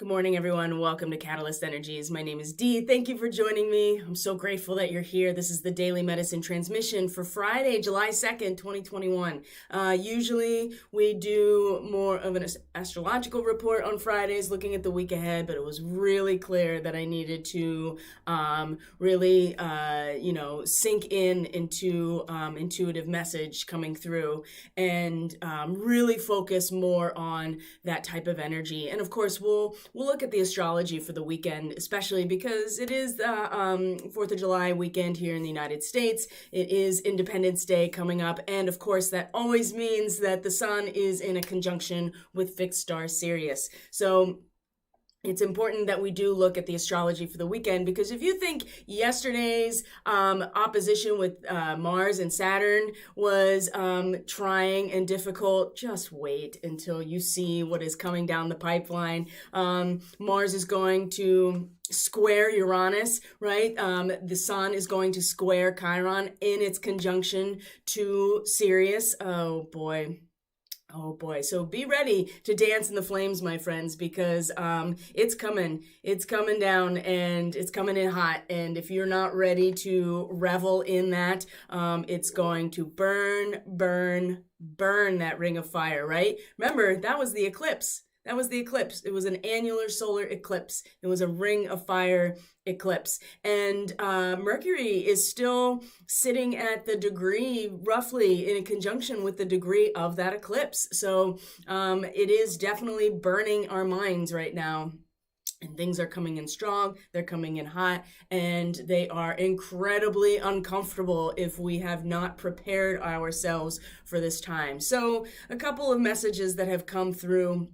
Good morning, everyone. Welcome to Catalyst Energies. My name is Dee. Thank you for joining me. I'm so grateful that you're here. This is the Daily Medicine Transmission for Friday, July 2nd, 2021. Usually we do more of an astrological report on Fridays looking at the week ahead, but it was really clear that I needed to really sink into intuitive message coming through and really focus more on that type of energy. And of course, we'll look at the astrology for the weekend, especially because it is the 4th of July weekend here in the United States. It is Independence Day coming up. And of course, that always means that the sun is in a conjunction with fixed star Sirius. So it's important that we do look at the astrology for the weekend, because if you think yesterday's opposition with Mars and Saturn was trying and difficult, just wait until you see what is coming down the pipeline. Mars is going to square Uranus, right? The sun is going to square Chiron in its conjunction to Sirius. Oh boy. Oh boy. So be ready to dance in the flames, my friends, because it's coming. It's coming down and it's coming in hot. And if you're not ready to revel in that, it's going to burn that ring of fire, right? Remember, that was the eclipse. That was the eclipse. It was an annular solar eclipse. It was a ring of fire eclipse. And Mercury is still sitting at the degree, roughly in conjunction with the degree of that eclipse. So it is definitely burning our minds right now. And things are coming in strong, they're coming in hot, and they are incredibly uncomfortable if we have not prepared ourselves for this time. So a couple of messages that have come through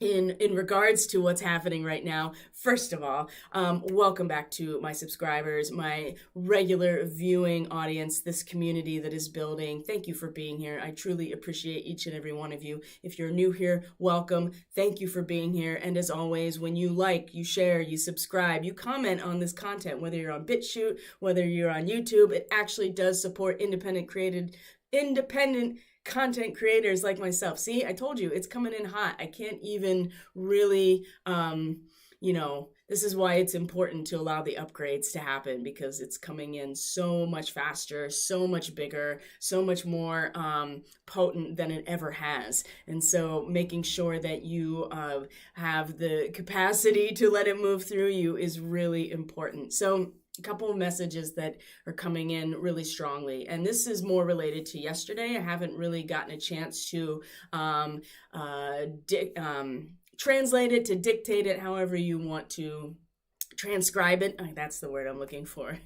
in regards to what's happening right now. First of all, welcome back to my subscribers, my regular viewing audience, this community that is building. Thank you for being here. I truly appreciate each and every one of you. If you're new here, welcome. Thank you for being here. And as always, when you like, you share, you subscribe, you comment on this content, whether you're on BitChute, whether you're on YouTube, it actually does support independent content creators like myself. See, I told you it's coming in hot. I can't even really, this is why it's important to allow the upgrades to happen, because it's coming in so much faster, so much bigger, so much more potent than it ever has. And so making sure that you have the capacity to let it move through you is really important. So a couple of messages that are coming in really strongly. And this is more related to yesterday. I haven't really gotten a chance to translate it, to dictate it, however you want to transcribe it. That's the word I'm looking for.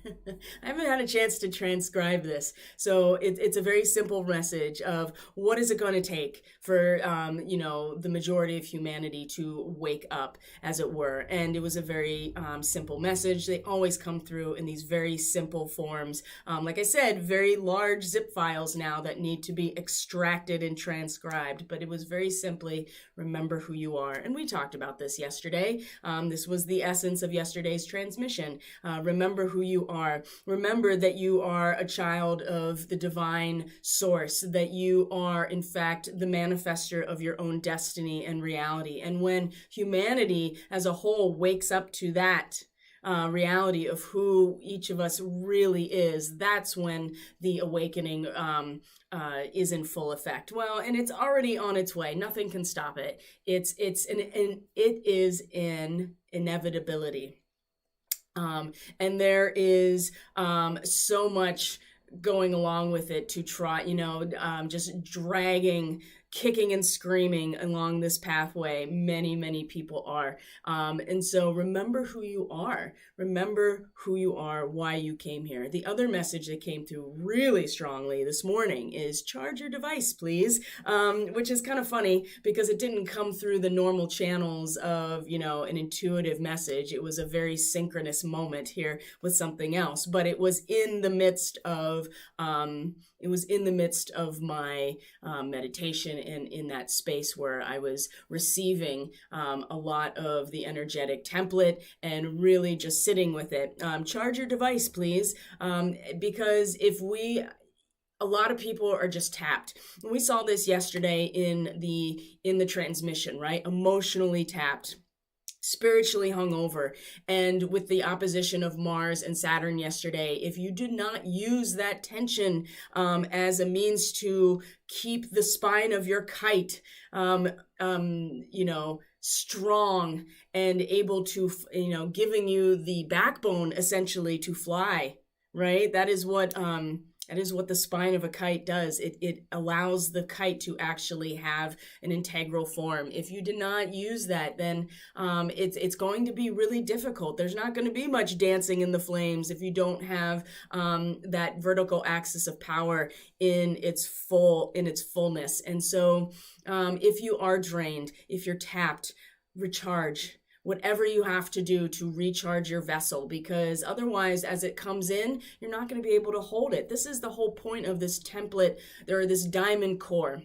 I haven't had a chance to transcribe this. So it's a very simple message of what is it going to take for, the majority of humanity to wake up, as it were. And it was a very simple message. They always come through in these very simple forms. Like I said, very large zip files now that need to be extracted and transcribed. But it was very simply, remember who you are. And we talked about this yesterday. This was the essence of yesterday's transmission. Remember who you are. Remember that you are a child of the divine source, that you are, in fact, the manifester of your own destiny and reality. And when humanity as a whole wakes up to that reality of who each of us really is, that's when the awakening is in full effect. Well, and it's already on its way. Nothing can stop it. It is in inevitability. And there is so much going along with it to try, just dragging, kicking and screaming along this pathway. Many people are. And so remember who you are. Remember who you are, why you came here. The other message that came through really strongly this morning is charge your device, please, which is kind of funny because it didn't come through the normal channels of, an intuitive message. It was a very synchronous moment here with something else, but it was in the midst of my meditation and in that space where I was receiving a lot of the energetic template and really just sitting with it. Charge your device, please, because a lot of people are just tapped. And we saw this yesterday in the transmission, right? Emotionally tapped. spiritually hungover. And with the opposition of Mars and Saturn yesterday, if you did not use that tension as a means to keep the spine of your kite, strong and able to, giving you the backbone essentially to fly, right? That is what the spine of a kite does. It allows the kite to actually have an integral form. If you did not use that, then it's going to be really difficult. There's not going to be much dancing in the flames if you don't have that vertical axis of power in its fullness. And so if you are drained, if you're tapped, recharge. Whatever you have to do to recharge your vessel, because otherwise, as it comes in, you're not going to be able to hold it. This is the whole point of this template, or this diamond core,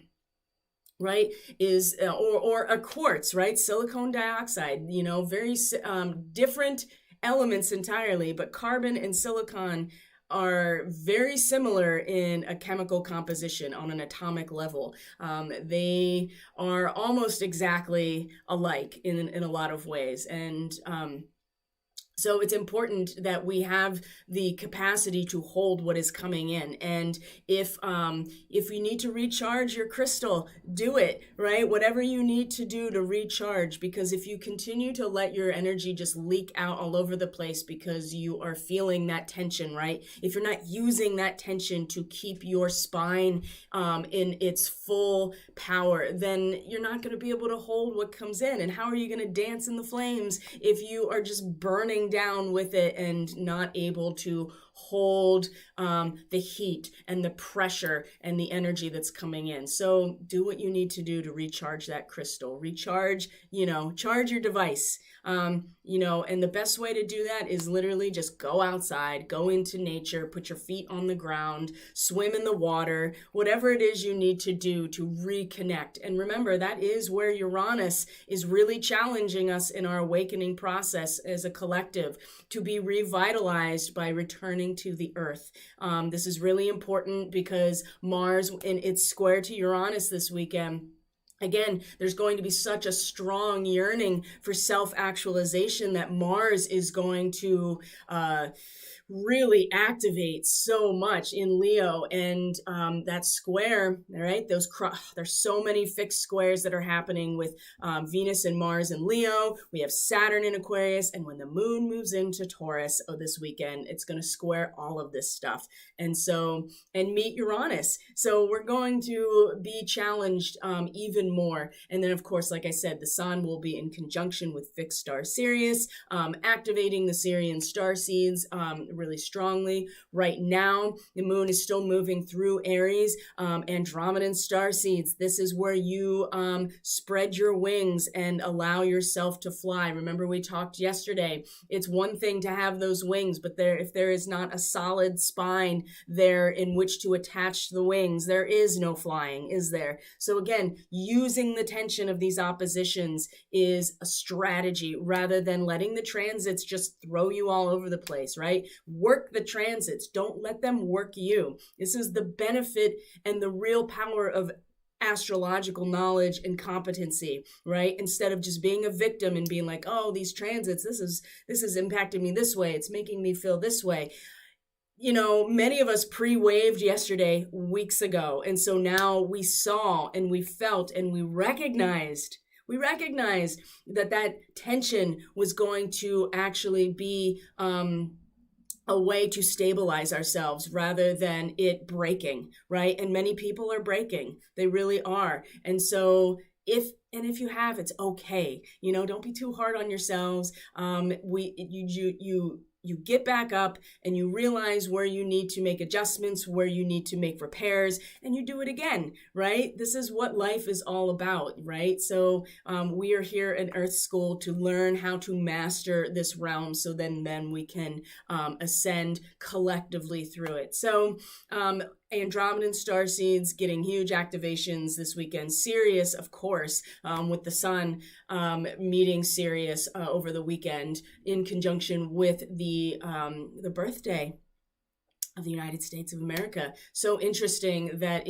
right? Is or a quartz, right? Silicon dioxide, very different elements entirely, but carbon and silicon are very similar in a chemical composition on an atomic level. They are almost exactly alike in a lot of ways. And so it's important that we have the capacity to hold what is coming in. And if you need to recharge your crystal, do it, right? Whatever you need to do to recharge, because if you continue to let your energy just leak out all over the place because you are feeling that tension, right? If you're not using that tension to keep your spine in its full power, then you're not going to be able to hold what comes in. And how are you going to dance in the flames if you are just burning down with it and not able to hold the heat and the pressure and the energy that's coming in? So do what you need to do to recharge that crystal. Recharge, charge your device. And the best way to do that is literally just go outside, go into nature, put your feet on the ground, swim in the water, whatever it is you need to do to reconnect. And remember, that is where Uranus is really challenging us in our awakening process as a collective, to be revitalized by returning to the earth. This is really important because Mars in its square to Uranus this weekend, again, there's going to be such a strong yearning for self-actualization that Mars is going to really activate so much in Leo. And that square, right? There's so many fixed squares that are happening with Venus and Mars in Leo. We have Saturn in Aquarius. And when the moon moves into Taurus this weekend, it's going to square all of this stuff. And meet Uranus. So we're going to be challenged even more. And then, of course, like I said, the sun will be in conjunction with fixed star Sirius, activating the Sirian star seeds really strongly. Right now, the moon is still moving through Aries, Andromedan star seeds. This is where you spread your wings and allow yourself to fly. Remember, we talked yesterday, it's one thing to have those wings, but if there is not a solid spine there in which to attach the wings, there is no flying, is there? So again, using the tension of these oppositions is a strategy rather than letting the transits just throw you all over the place, right? Work the transits. Don't let them work you. This is the benefit and the real power of astrological knowledge and competency, right? Instead of just being a victim and being like, oh, these transits, this is impacting me this way. It's making me feel this way. Many of us pre-waved yesterday weeks ago. And so now we saw and we felt and we recognized that tension was going to actually be a way to stabilize ourselves rather than it breaking, right? And many people are breaking. They really are. And so if you have, it's okay. Don't be too hard on yourselves. You get back up and you realize where you need to make adjustments, where you need to make repairs, and you do it again, right? This is what life is all about, right? So we are here at Earth School to learn how to master this realm so then we can ascend collectively through it. So Andromedan starseeds getting huge activations this weekend. Sirius, of course, with the sun meeting Sirius over the weekend in conjunction with the birthday of the United States of America. So interesting that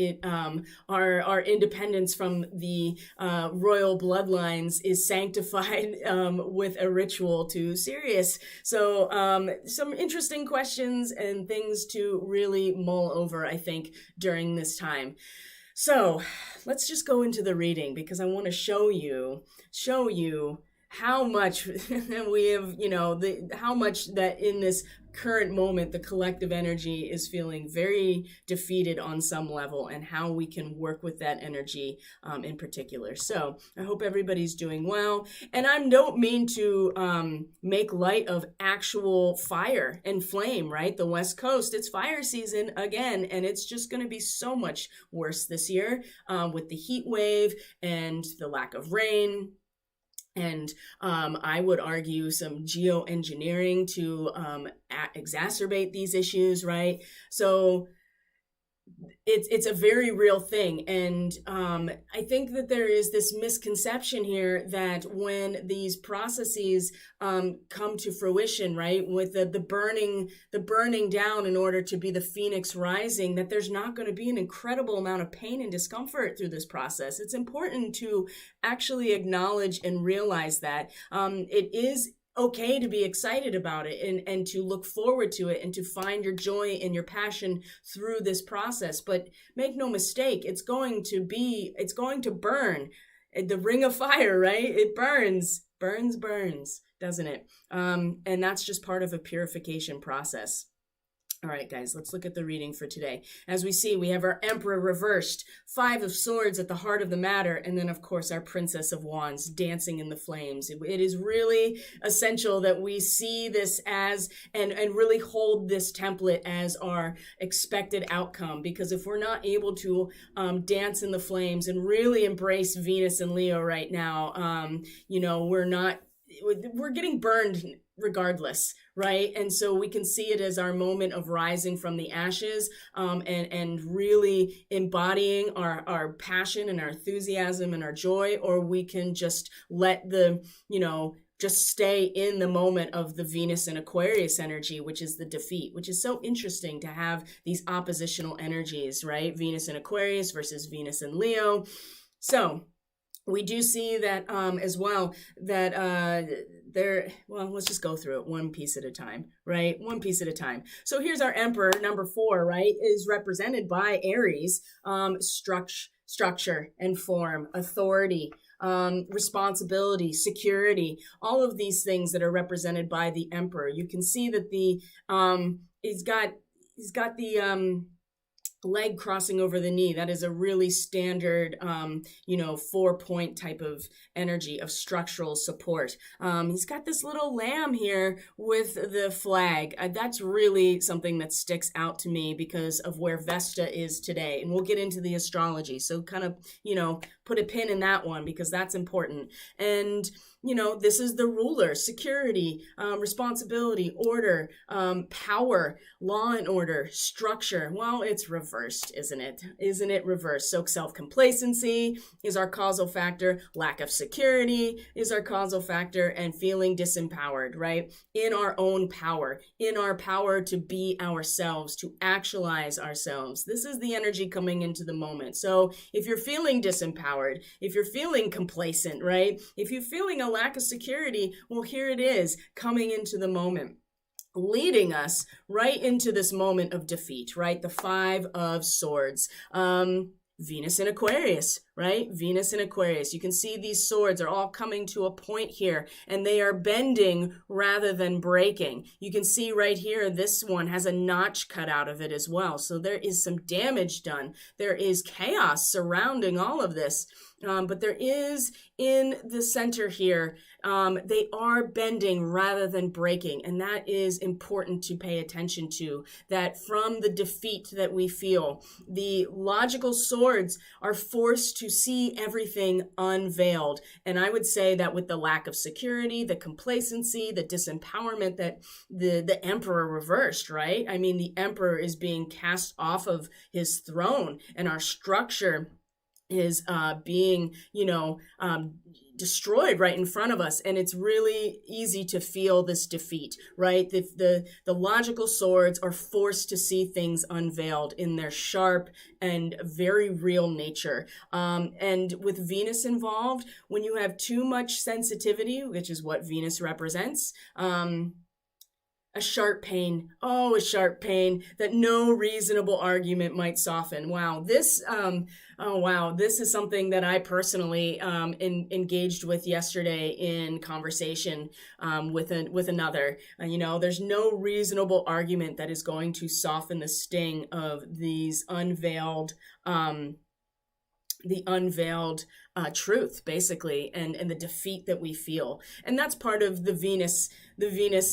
our independence from the royal bloodlines is sanctified with a ritual to Sirius. So some interesting questions and things to really mull over, I think, during this time. So let's just go into the reading, because I want to show you how much we have, how much that in this current moment, the collective energy is feeling very defeated on some level, and how we can work with that energy in particular. So I hope everybody's doing well. And I don't mean to make light of actual fire and flame, right? The West Coast, it's fire season again, and it's just going to be so much worse this year with the heat wave and the lack of rain. And I would argue some geoengineering to exacerbate these issues, right? So it's a very real thing. And I think that there is this misconception here that when these processes come to fruition, right, with the burning down in order to be the phoenix rising, that there's not going to be an incredible amount of pain and discomfort through this process. It's important to actually acknowledge and realize that it is okay to be excited about it and to look forward to it and to find your joy and your passion through this process. But make no mistake, it's going to burn. The ring of fire, right? It burns, doesn't it? And that's just part of a purification process. All right, guys, let's look at the reading for today. As we see, we have our Emperor reversed, 5 of Swords at the heart of the matter, and then, of course, our Princess of Wands dancing in the flames. It is really essential that we see this as, and really hold this template as our expected outcome, because if we're not able to dance in the flames and really embrace Venus and Leo right now, we're getting burned regardless, right? And so we can see it as our moment of rising from the ashes and really embodying our passion and our enthusiasm and our joy, or we can just let just stay in the moment of the Venus and Aquarius energy, which is the defeat, which is so interesting to have these oppositional energies, right? Venus and Aquarius versus Venus and Leo. So we do see that as well, that let's just go through it one piece at a time, right? One piece at a time. So here's our Emperor, number 4, right, is represented by Aries, structure and form, authority, responsibility, security, all of these things that are represented by the Emperor. You can see that he's got the leg crossing over the knee. That is a really standard, 4-point type of energy of structural support. He's got this little lamb here with the flag. That's really something that sticks out to me because of where Vesta is today. And we'll get into the astrology. So kind of, put a pin in that one because that's important. And this is the ruler, security, responsibility, order, power, law and order, structure. Well, it's reversed, isn't it? Isn't it reversed? So self-complacency is our causal factor. Lack of security is our causal factor, and feeling disempowered, right? In our own power, in our power to be ourselves, to actualize ourselves. This is the energy coming into the moment. So if you're feeling disempowered, if you're feeling complacent, right? If you're feeling a lack of security, well, here it is coming into the moment, leading us right into this moment of defeat, right? The 5 of Swords. Venus in Aquarius, right? Venus in Aquarius. You can see these swords are all coming to a point here, and they are bending rather than breaking. You can see right here, this one has a notch cut out of it as well. So there is some damage done. There is chaos surrounding all of this. But there is in the center here, they are bending rather than breaking. And that is important to pay attention to, that from the defeat that we feel, the logical swords are forced to see everything unveiled. And I would say that with the lack of security, the complacency, the disempowerment that the Emperor reversed, right? I mean, the Emperor is being cast off of his throne, and our structure being, destroyed right in front of us, and it's really easy to feel this defeat, right? The logical swords are forced to see things unveiled in their sharp and very real nature. And with Venus involved, when you have too much sensitivity, which is what Venus represents, a sharp pain, a sharp pain that no reasonable argument might soften. This is something that I personally engaged with yesterday in conversation with another. There's no reasonable argument that is going to soften the sting of these unveiled truth, basically, and the defeat that we feel. And that's part of the Venus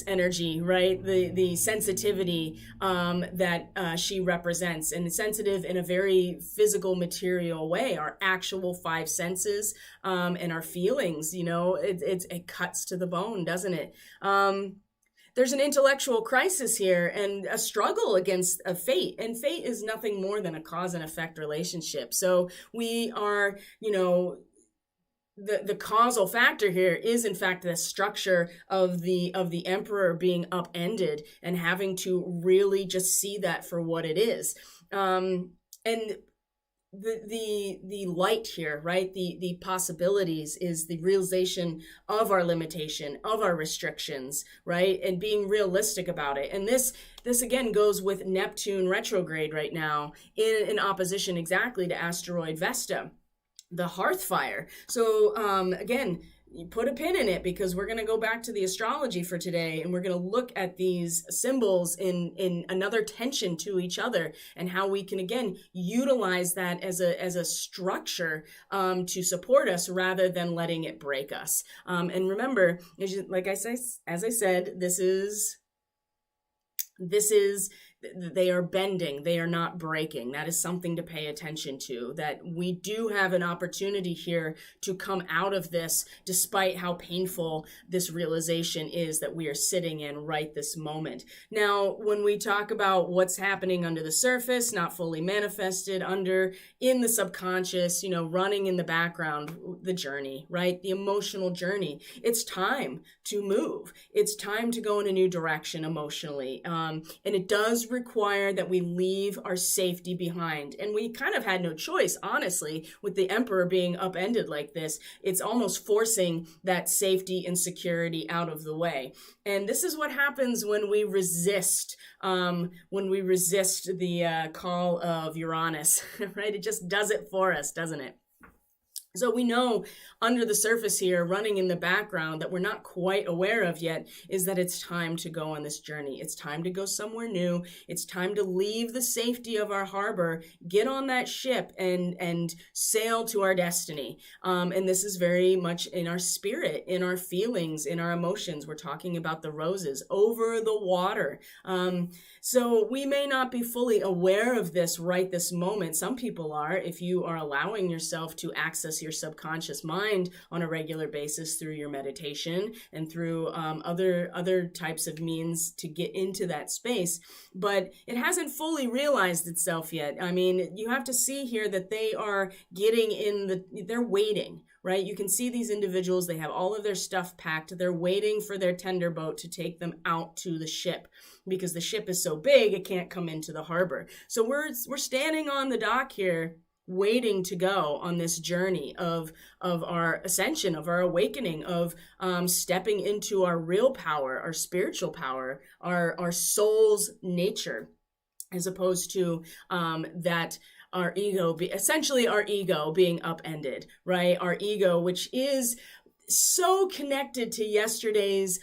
energy, right? The sensitivity that she represents, and sensitive in a very physical, material way. Our actual five senses and our feelings, it cuts to the bone, doesn't it? There's an intellectual crisis here and a struggle against a fate. And fate is nothing more than a cause and effect relationship. So we are, the causal factor here is in fact the structure of the emperor being upended and having to really just see that for what it is. And the light here, right? The possibilities is the realization of our limitation, of our restrictions, right? And being realistic about it. And this again goes with Neptune retrograde right now in opposition exactly to asteroid Vesta, the hearth fire. So again, you put a pin in it, because we're going to go back to the astrology for today, and we're going to look at these symbols in another tension to each other, and how we can again utilize that as a structure to support us rather than letting it break us. And remember, as I said, this is they are bending, they are not breaking. That is something to pay attention to, that we do have an opportunity here to come out of this, despite how painful this realization is that we are sitting in right this moment. Now, when we talk about what's happening under the surface, not fully manifested, in the subconscious, running in the background, the journey, right? The emotional journey. It's time to move. It's time to go in a new direction emotionally. And it does require that we leave our safety behind. And we kind of had no choice, honestly, with the emperor being upended like this. It's almost forcing that safety and security out of the way. And this is what happens when we resist the call of Uranus, right? It just does it for us, doesn't it? So we know under the surface here, running in the background, that we're not quite aware of yet, is that it's time to go on this journey. It's time to go somewhere new. It's time to leave the safety of our harbor, get on that ship, and sail to our destiny. And this is very much in our spirit, in our feelings, in our emotions. We're talking about the roses over the water. So we may not be fully aware of this right this moment. Some people are, if you are allowing yourself to access your subconscious mind on a regular basis through your meditation and through other types of means to get into that space. But it hasn't fully realized itself yet. I mean, you have to see here that they are they're waiting. Right? You can see these individuals, they have all of their stuff packed. They're waiting for their tender boat to take them out to the ship, because the ship is so big, it can't come into the harbor. So we're standing on the dock here, waiting to go on this journey of our ascension, of our awakening, of stepping into our real power, our spiritual power, our soul's nature, as opposed to our ego being upended, right? Our ego, which is so connected to yesterday's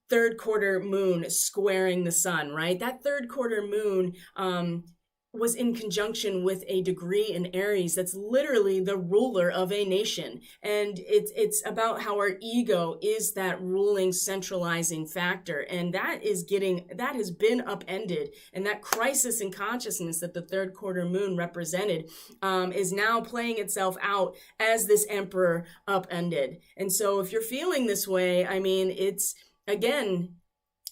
third quarter moon squaring the sun, right? That third quarter moon was in conjunction with a degree in Aries that's literally the ruler of a nation. And it's about how our ego is that ruling, centralizing factor. And that has been upended. And that crisis in consciousness that the third quarter moon represented is now playing itself out as this emperor upended. And so if you're feeling this way, I mean, it's, again,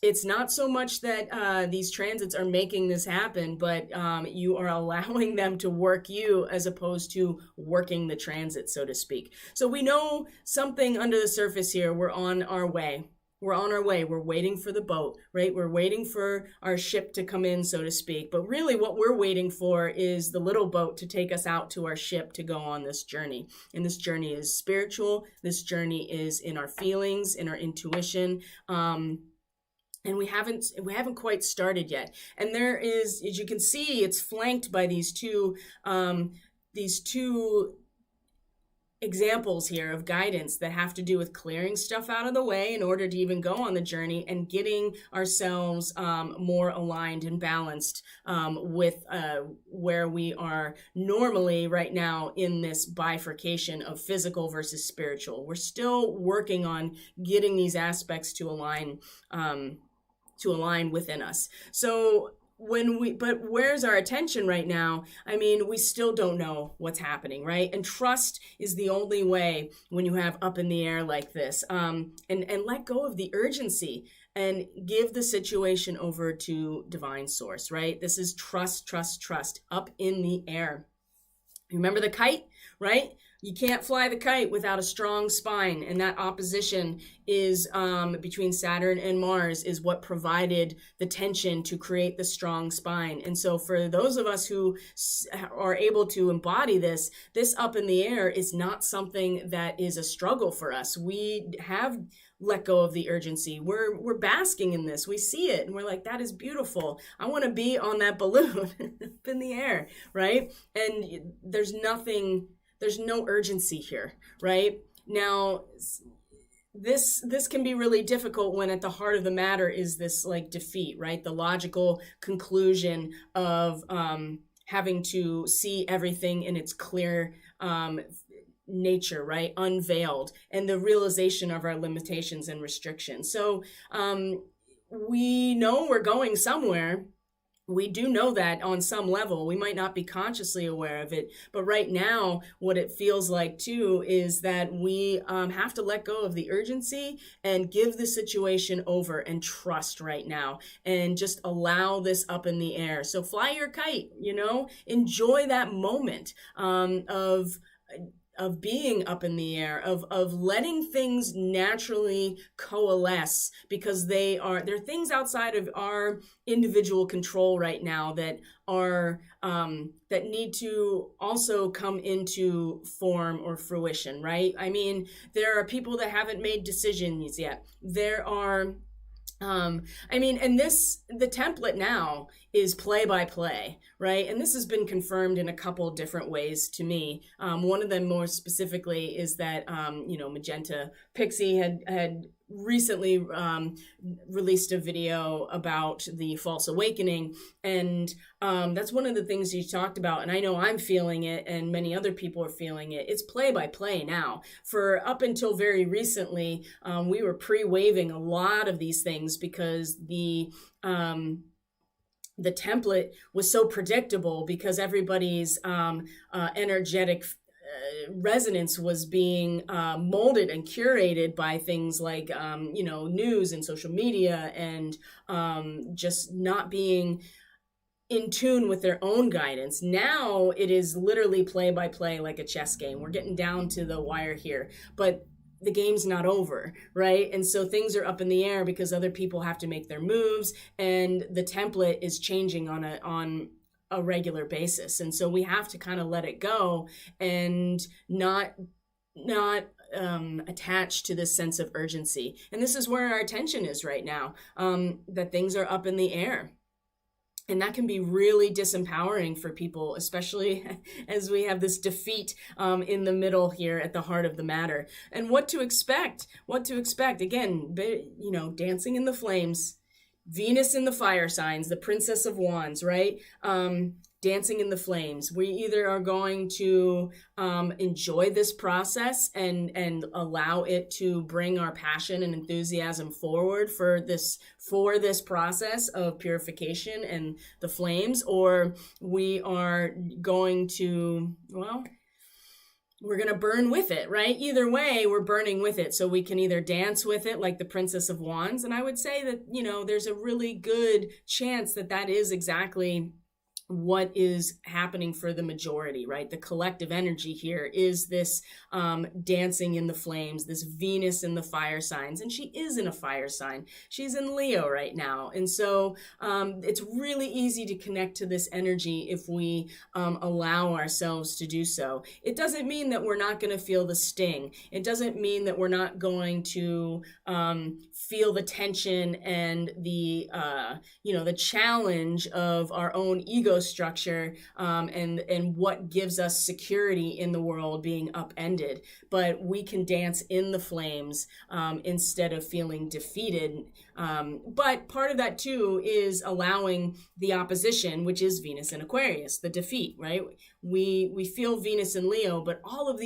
it's not so much that these transits are making this happen, but you are allowing them to work you as opposed to working the transit, so to speak. So we know something under the surface here. We're on our way. We're on our way. We're waiting for the boat, right? We're waiting for our ship to come in, so to speak. But really what we're waiting for is the little boat to take us out to our ship to go on this journey. And this journey is spiritual. This journey is in our feelings, in our intuition. And we haven't quite started yet. And there is, as you can see, it's flanked by these two examples here of guidance that have to do with clearing stuff out of the way in order to even go on the journey and getting ourselves more aligned and balanced with where we are normally right now in this bifurcation of physical versus spiritual. We're still working on getting these aspects to align within us. So but where's our attention right now? I mean, we still don't know what's happening, right? And trust is the only way when you have up in the air like this. And let go of the urgency and give the situation over to divine source, right? This is trust, trust, trust, up in the air. Remember the kite, right? You can't fly the kite without a strong spine, and that opposition is between Saturn and Mars is what provided the tension to create the strong spine. And so for those of us who are able to embody this up in the air is not something that is a struggle for us. We have let go of the urgency. We're basking in this. We see it and we're like, that is beautiful. I want to be on that balloon up in the air, right? And there's no urgency here, right? Now, this can be really difficult when at the heart of the matter is this like defeat, right? The logical conclusion of having to see everything in its clear nature, right? Unveiled, and the realization of our limitations and restrictions. So we know we're going somewhere. We do know that on some level. We might not be consciously aware of it, but right now what it feels like too is that we have to let go of the urgency and give the situation over and trust right now and just allow this up in the air. So fly your kite, enjoy that moment of being up in the air, of letting things naturally coalesce, because they're things outside of our individual control right now that are that need to also come into form or fruition, right? I mean, there are people that haven't made decisions yet. There are and the template now is play by play, right? And this has been confirmed in a couple different ways to me. One of them more specifically is that, Magenta Pixie had recently released a video about the false awakening. And that's one of the things you talked about. And I know I'm feeling it and many other people are feeling it. It's play by play now. For up until very recently, we were pre-waving a lot of these things because the template was so predictable, because everybody's energetic resonance was being molded and curated by things like news and social media, and just not being in tune with their own guidance. Now it is literally play by play, like a chess game. We're getting down to the wire here, but the game's not over, right? And so things are up in the air because other people have to make their moves, and the template is changing on a regular basis. And so we have to kind of let it go and not attach to this sense of urgency. And this is where our attention is right now, that things are up in the air. And that can be really disempowering for people, especially as we have this defeat in the middle here at the heart of the matter. And what to expect? Again, dancing in the flames, Venus in the fire signs, the Princess of Wands, right? Dancing in the flames. We either are going to enjoy this process and allow it to bring our passion and enthusiasm forward for this process of purification and the flames, or we are going to, we're going to burn with it, right? Either way, we're burning with it. So we can either dance with it like the Princess of Wands. And I would say that, there's a really good chance that that is exactly what is happening for the majority, right? The collective energy here is this dancing in the flames, this Venus in the fire signs, and she is in a fire sign. She's in Leo right now. And so it's really easy to connect to this energy if we allow ourselves to do so. It doesn't mean that we're not going to feel the sting. It doesn't mean that we're not going to feel the tension and the challenge of our own ego structure and what gives us security in the world being upended. But we can dance in the flames instead of feeling defeated. But part of that too is allowing the opposition, which is Venus and Aquarius, the defeat, right? We feel Venus and Leo, but all of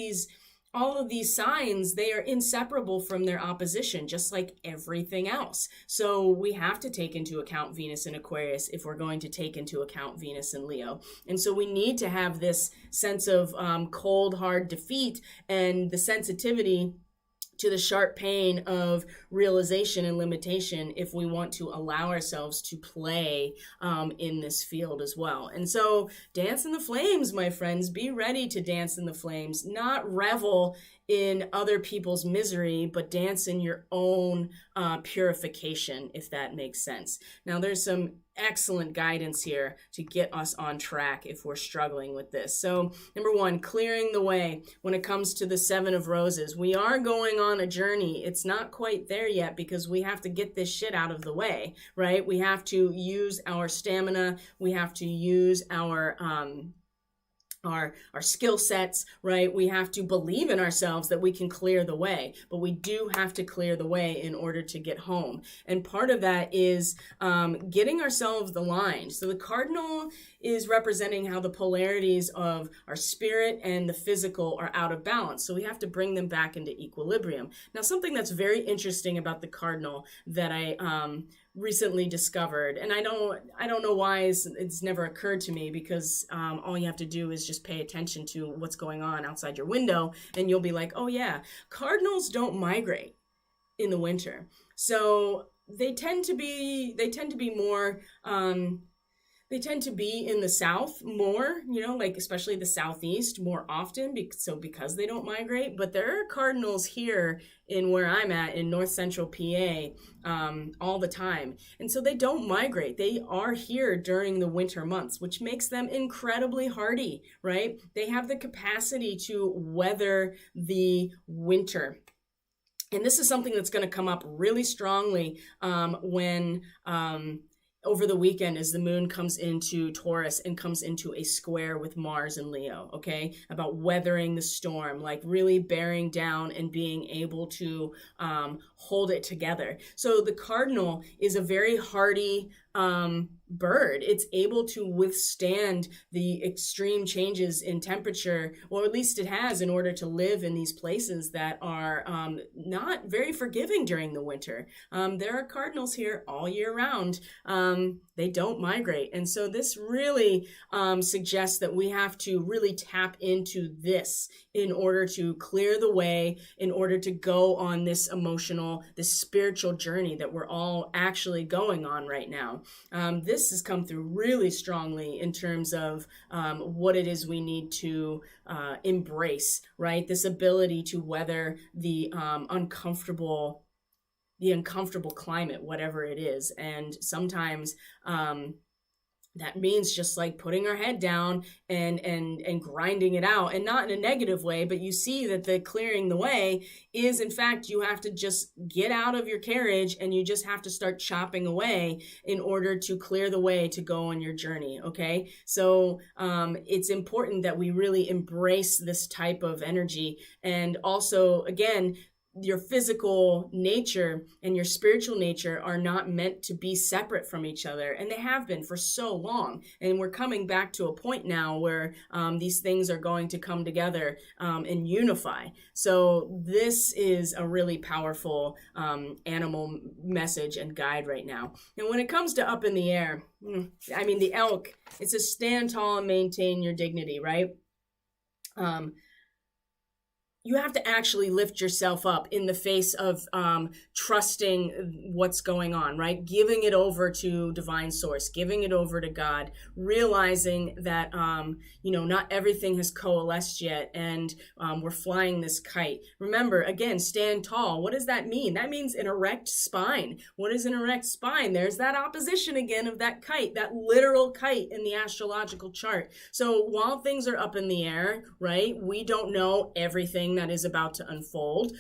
these signs, they are inseparable from their opposition, just like everything else. So we have to take into account Venus and Aquarius if we're going to take into account Venus and Leo. And so we need to have this sense of cold, hard defeat and the sensitivity to the sharp pain of realization and limitation if we want to allow ourselves to play in this field as well. And so dance in the flames, my friends. Be ready to dance in the flames, not revel in other people's misery, but dance in your own purification, if that makes sense. Now, there's some excellent guidance here to get us on track if we're struggling with this. So, number one, clearing the way when it comes to the Seven of Roses. We are going on a journey. It's not quite there yet because we have to get this shit out of the way, right? We have to use our stamina. We have to use our skill sets, right? We have to believe in ourselves that we can clear the way, but we do have to clear the way in order to get home. And part of that is getting ourselves aligned. So the cardinal is representing how the polarities of our spirit and the physical are out of balance. So we have to bring them back into equilibrium. Now, something that's very interesting about the cardinal that I recently discovered, and I don't know why it's never occurred to me, because all you have to do is just pay attention to what's going on outside your window and you'll be like, oh yeah, cardinals don't migrate in the winter. So they tend to be more they tend to be in the south more, like especially the southeast more often, because they don't migrate. But there are cardinals here in where I'm at in north central PA all the time. And so they don't migrate. They are here during the winter months, which makes them incredibly hardy, right? They have the capacity to weather the winter. And this is something that's going to come up really strongly when over the weekend, as the moon comes into Taurus and comes into a square with Mars and Leo, okay? About weathering the storm, like really bearing down and being able to hold it together. So the cardinal is a very hardy bird. It's able to withstand the extreme changes in temperature, or at least it has, in order to live in these places that are not very forgiving during the winter. There are cardinals here all year round. They don't migrate. And so this really suggests that we have to really tap into this in order to clear the way, in order to go on this this spiritual journey that we're all actually going on right now. This has come through really strongly in terms of what it is we need to embrace, right? This ability to weather the uncomfortable climate, whatever it is. And sometimes that means just like putting our head down and grinding it out, and not in a negative way, but you see that the clearing the way is, in fact, you have to just get out of your carriage and you just have to start chopping away in order to clear the way to go on your journey. Okay. So it's important that we really embrace this type of energy. And also, again, your physical nature and your spiritual nature are not meant to be separate from each other. And they have been for so long. And we're coming back to a point now where these things are going to come together and unify. So this is a really powerful animal message and guide right now. And when it comes to up in the air, the elk, it's a stand tall and maintain your dignity, right? you have to actually lift yourself up in the face of trusting what's going on, right? Giving it over to divine source, giving it over to God, realizing that, not everything has coalesced yet, and we're flying this kite. Remember, again, stand tall. What does that mean? That means an erect spine. What is an erect spine? There's that opposition again of that kite, that literal kite in the astrological chart. So while things are up in the air, right, we don't know everything that is about to unfold.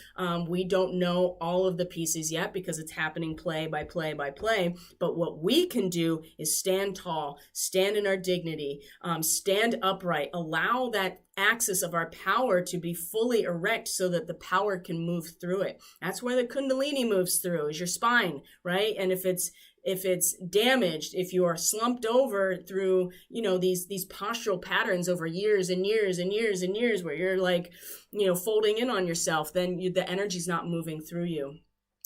We don't know all of the pieces yet because it's happening play by play by play. But what we can do is stand tall, stand in our dignity, stand upright, allow that axis of our power to be fully erect so that the power can move through it. That's where the Kundalini moves through, is your spine, right? And if it's damaged, if you are slumped over through, these postural patterns over years and years and years and years where you're like, folding in on yourself, then the energy's not moving through you.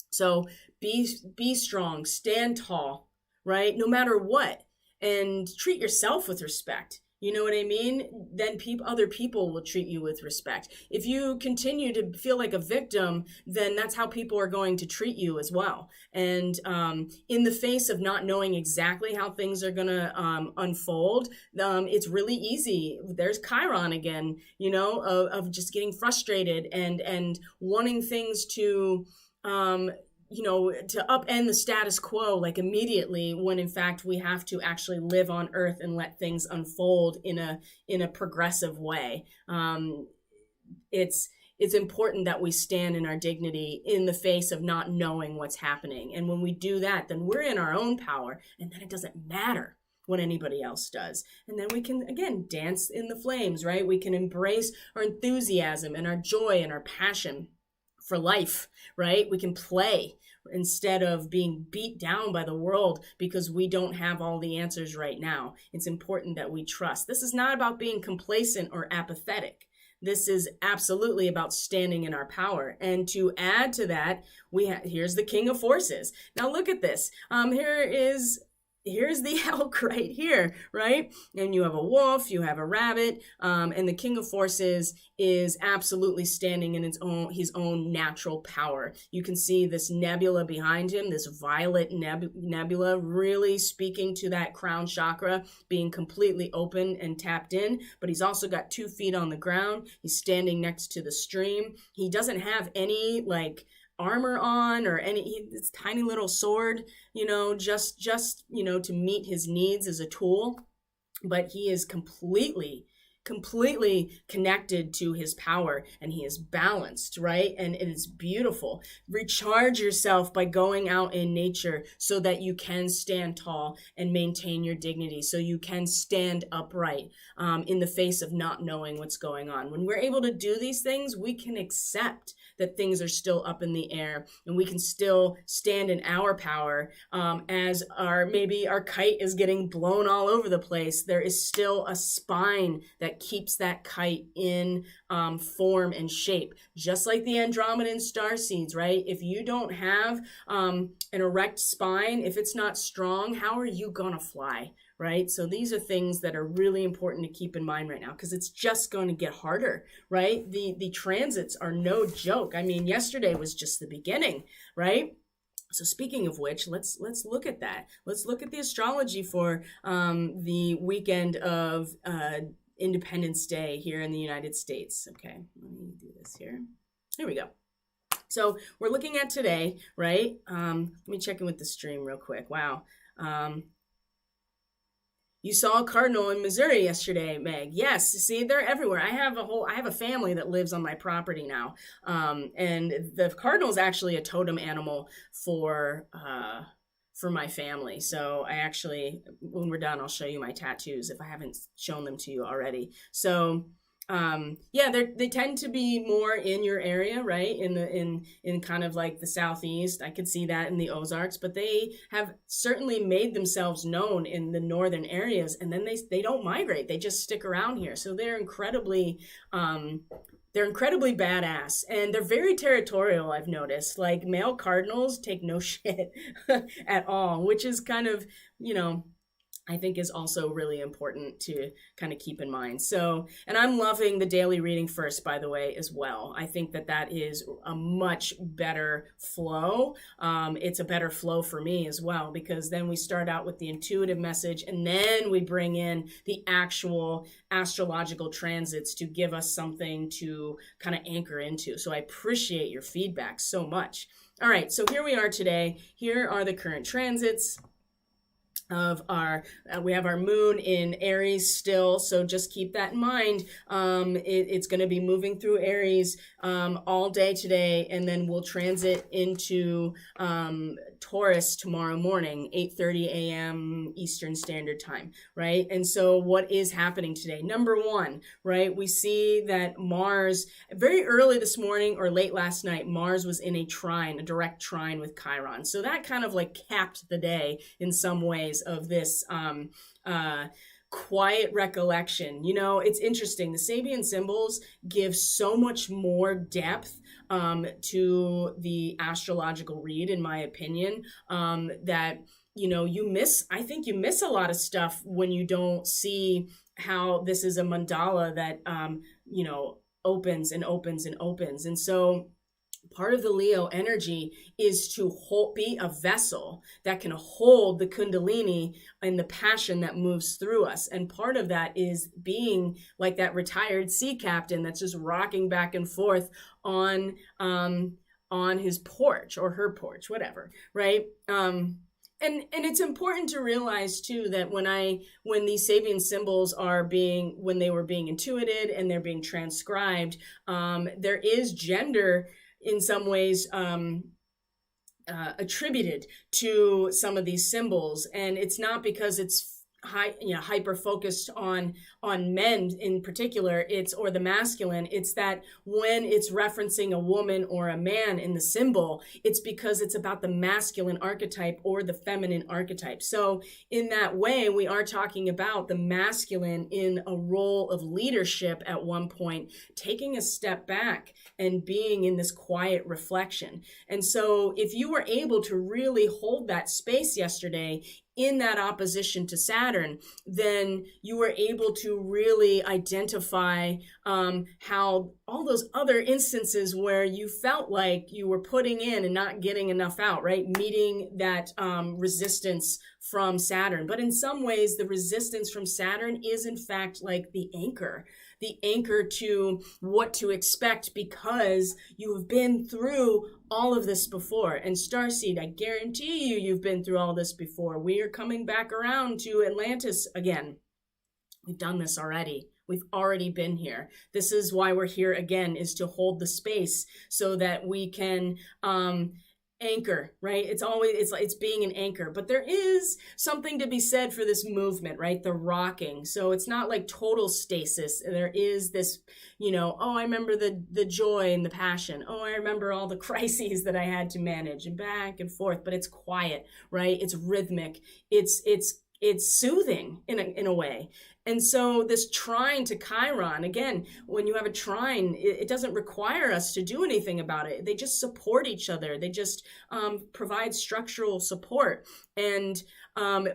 So be strong, stand tall, right? No matter what, and treat yourself with respect. You know what I mean? Then other people will treat you with respect. If you continue to feel like a victim, then that's how people are going to treat you as well. And in the face of not knowing exactly how things are going to unfold, it's really easy. There's Chiron again, of just getting frustrated and wanting things to to upend the status quo like immediately, when in fact we have to actually live on earth and let things unfold in a progressive way. It's important that we stand in our dignity in the face of not knowing what's happening. And when we do that, then we're in our own power, and then it doesn't matter what anybody else does. And then we can, again, dance in the flames, right? We can embrace our enthusiasm and our joy and our passion for life, right? We can play instead of being beat down by the world because we don't have all the answers right now. It's important that we trust. This is not about being complacent or apathetic. This is absolutely about standing in our power. And to add to that, here's the King of Forces. Now look at this. Here's the elk right here, right? And you have a wolf, you have a rabbit, and the King of Forces is absolutely standing in his own natural power. You can see this nebula behind him, this violet nebula, really speaking to that crown chakra, being completely open and tapped in. But he's also got 2 feet on the ground. He's standing next to the stream. He doesn't have any armor on or this tiny little sword, just to meet his needs as a tool. But he is completely connected to his power, and he is balanced, right? And it is beautiful. Recharge yourself by going out in nature so that you can stand tall and maintain your dignity, so you can stand upright in the face of not knowing what's going on. When we're able to do these things, we can accept that things are still up in the air, and we can still stand in our power as maybe our kite is getting blown all over the place. There is still a spine that keeps that kite in form and shape, just like the Andromedan starseeds, right? If you don't have an erect spine, if it's not strong, how are you gonna fly? Right? So these are things that are really important to keep in mind right now, because it's just going to get harder, right? The transits are no joke. I mean, yesterday was just the beginning, right? So speaking of which, let's look at that. Let's look at the astrology for the weekend of Independence Day here in the United States. Okay, let me do this here. Here we go. So we're looking at today, right? Let me check in with the stream real quick. Wow. You saw a cardinal in Missouri yesterday, Meg. Yes, see, they're everywhere. I have a family that lives on my property now. And the cardinal is actually a totem animal for my family. So I actually, when we're done, I'll show you my tattoos if I haven't shown them to you already. So they tend to be more in your area, right? In kind of like the Southeast. I could see that in the Ozarks, but they have certainly made themselves known in the northern areas, and then they don't migrate. They just stick around here. So they're incredibly badass, and they're very territorial. I've noticed, like, male cardinals take no shit at all, which is kind of, I think is also really important to kind of keep in mind. So, and I'm loving the daily reading first, by the way, as well. I think that that is a much better flow. It's a better flow for me as well, because then we start out with the intuitive message and then we bring in the actual astrological transits to give us something to kind of anchor into. So I appreciate your feedback so much. All right, so here we are today. Here are the current transits of our we have our moon in Aries still, so just keep that in mind. It's going to be moving through Aries all day today, and then we'll transit into Taurus tomorrow morning, 8:30 a.m. Eastern Standard Time, right? And so what is happening today? Number one, right, we see that Mars, very early this morning or late last night, Mars was in a trine, a direct trine with Chiron. So that kind of like capped the day in some ways of this quiet recollection. You know, it's interesting. The Sabian symbols give so much more depth to the astrological read, in my opinion, that, you know, I think you miss a lot of stuff when you don't see how this is a mandala that, you know, opens and opens and opens. And so part of the Leo energy is to be a vessel that can hold the Kundalini and the passion that moves through us. And part of that is being like that retired sea captain that's just rocking back and forth on his porch or her porch, whatever, right? And it's important to realize too that when these Sabian symbols when they were being intuited and they're being transcribed, there is gender in some ways attributed to some of these symbols, and it's not because it's hyper focused on men in particular, or the masculine. It's that when it's referencing a woman or a man in the symbol, it's because it's about the masculine archetype or the feminine archetype. So in that way, we are talking about the masculine in a role of leadership at one point, taking a step back and being in this quiet reflection. And so if you were able to really hold that space yesterday in that opposition to Saturn, then you were able to really identify how all those other instances where you felt like you were putting in and not getting enough out, right? Meeting that resistance from Saturn. But in some ways, the resistance from Saturn is in fact like the anchor to what to expect, because you have been through all of this before. And Starseed, I guarantee you've been through all this before. We are coming back around to Atlantis again. We've done this already. We've already been here. This is why we're here again, is to hold the space so that we can anchor, right? It's being an anchor. But there is something to be said for this movement, right? The rocking. So it's not like total stasis. There is this, oh, I remember the joy and the passion. Oh, I remember all the crises that I had to manage, and back and forth. But it's quiet, right? It's rhythmic. It's soothing in a way. And so this trine to Chiron, again, when you have a trine, it doesn't require us to do anything about it. They just support each other. They just provide structural support. And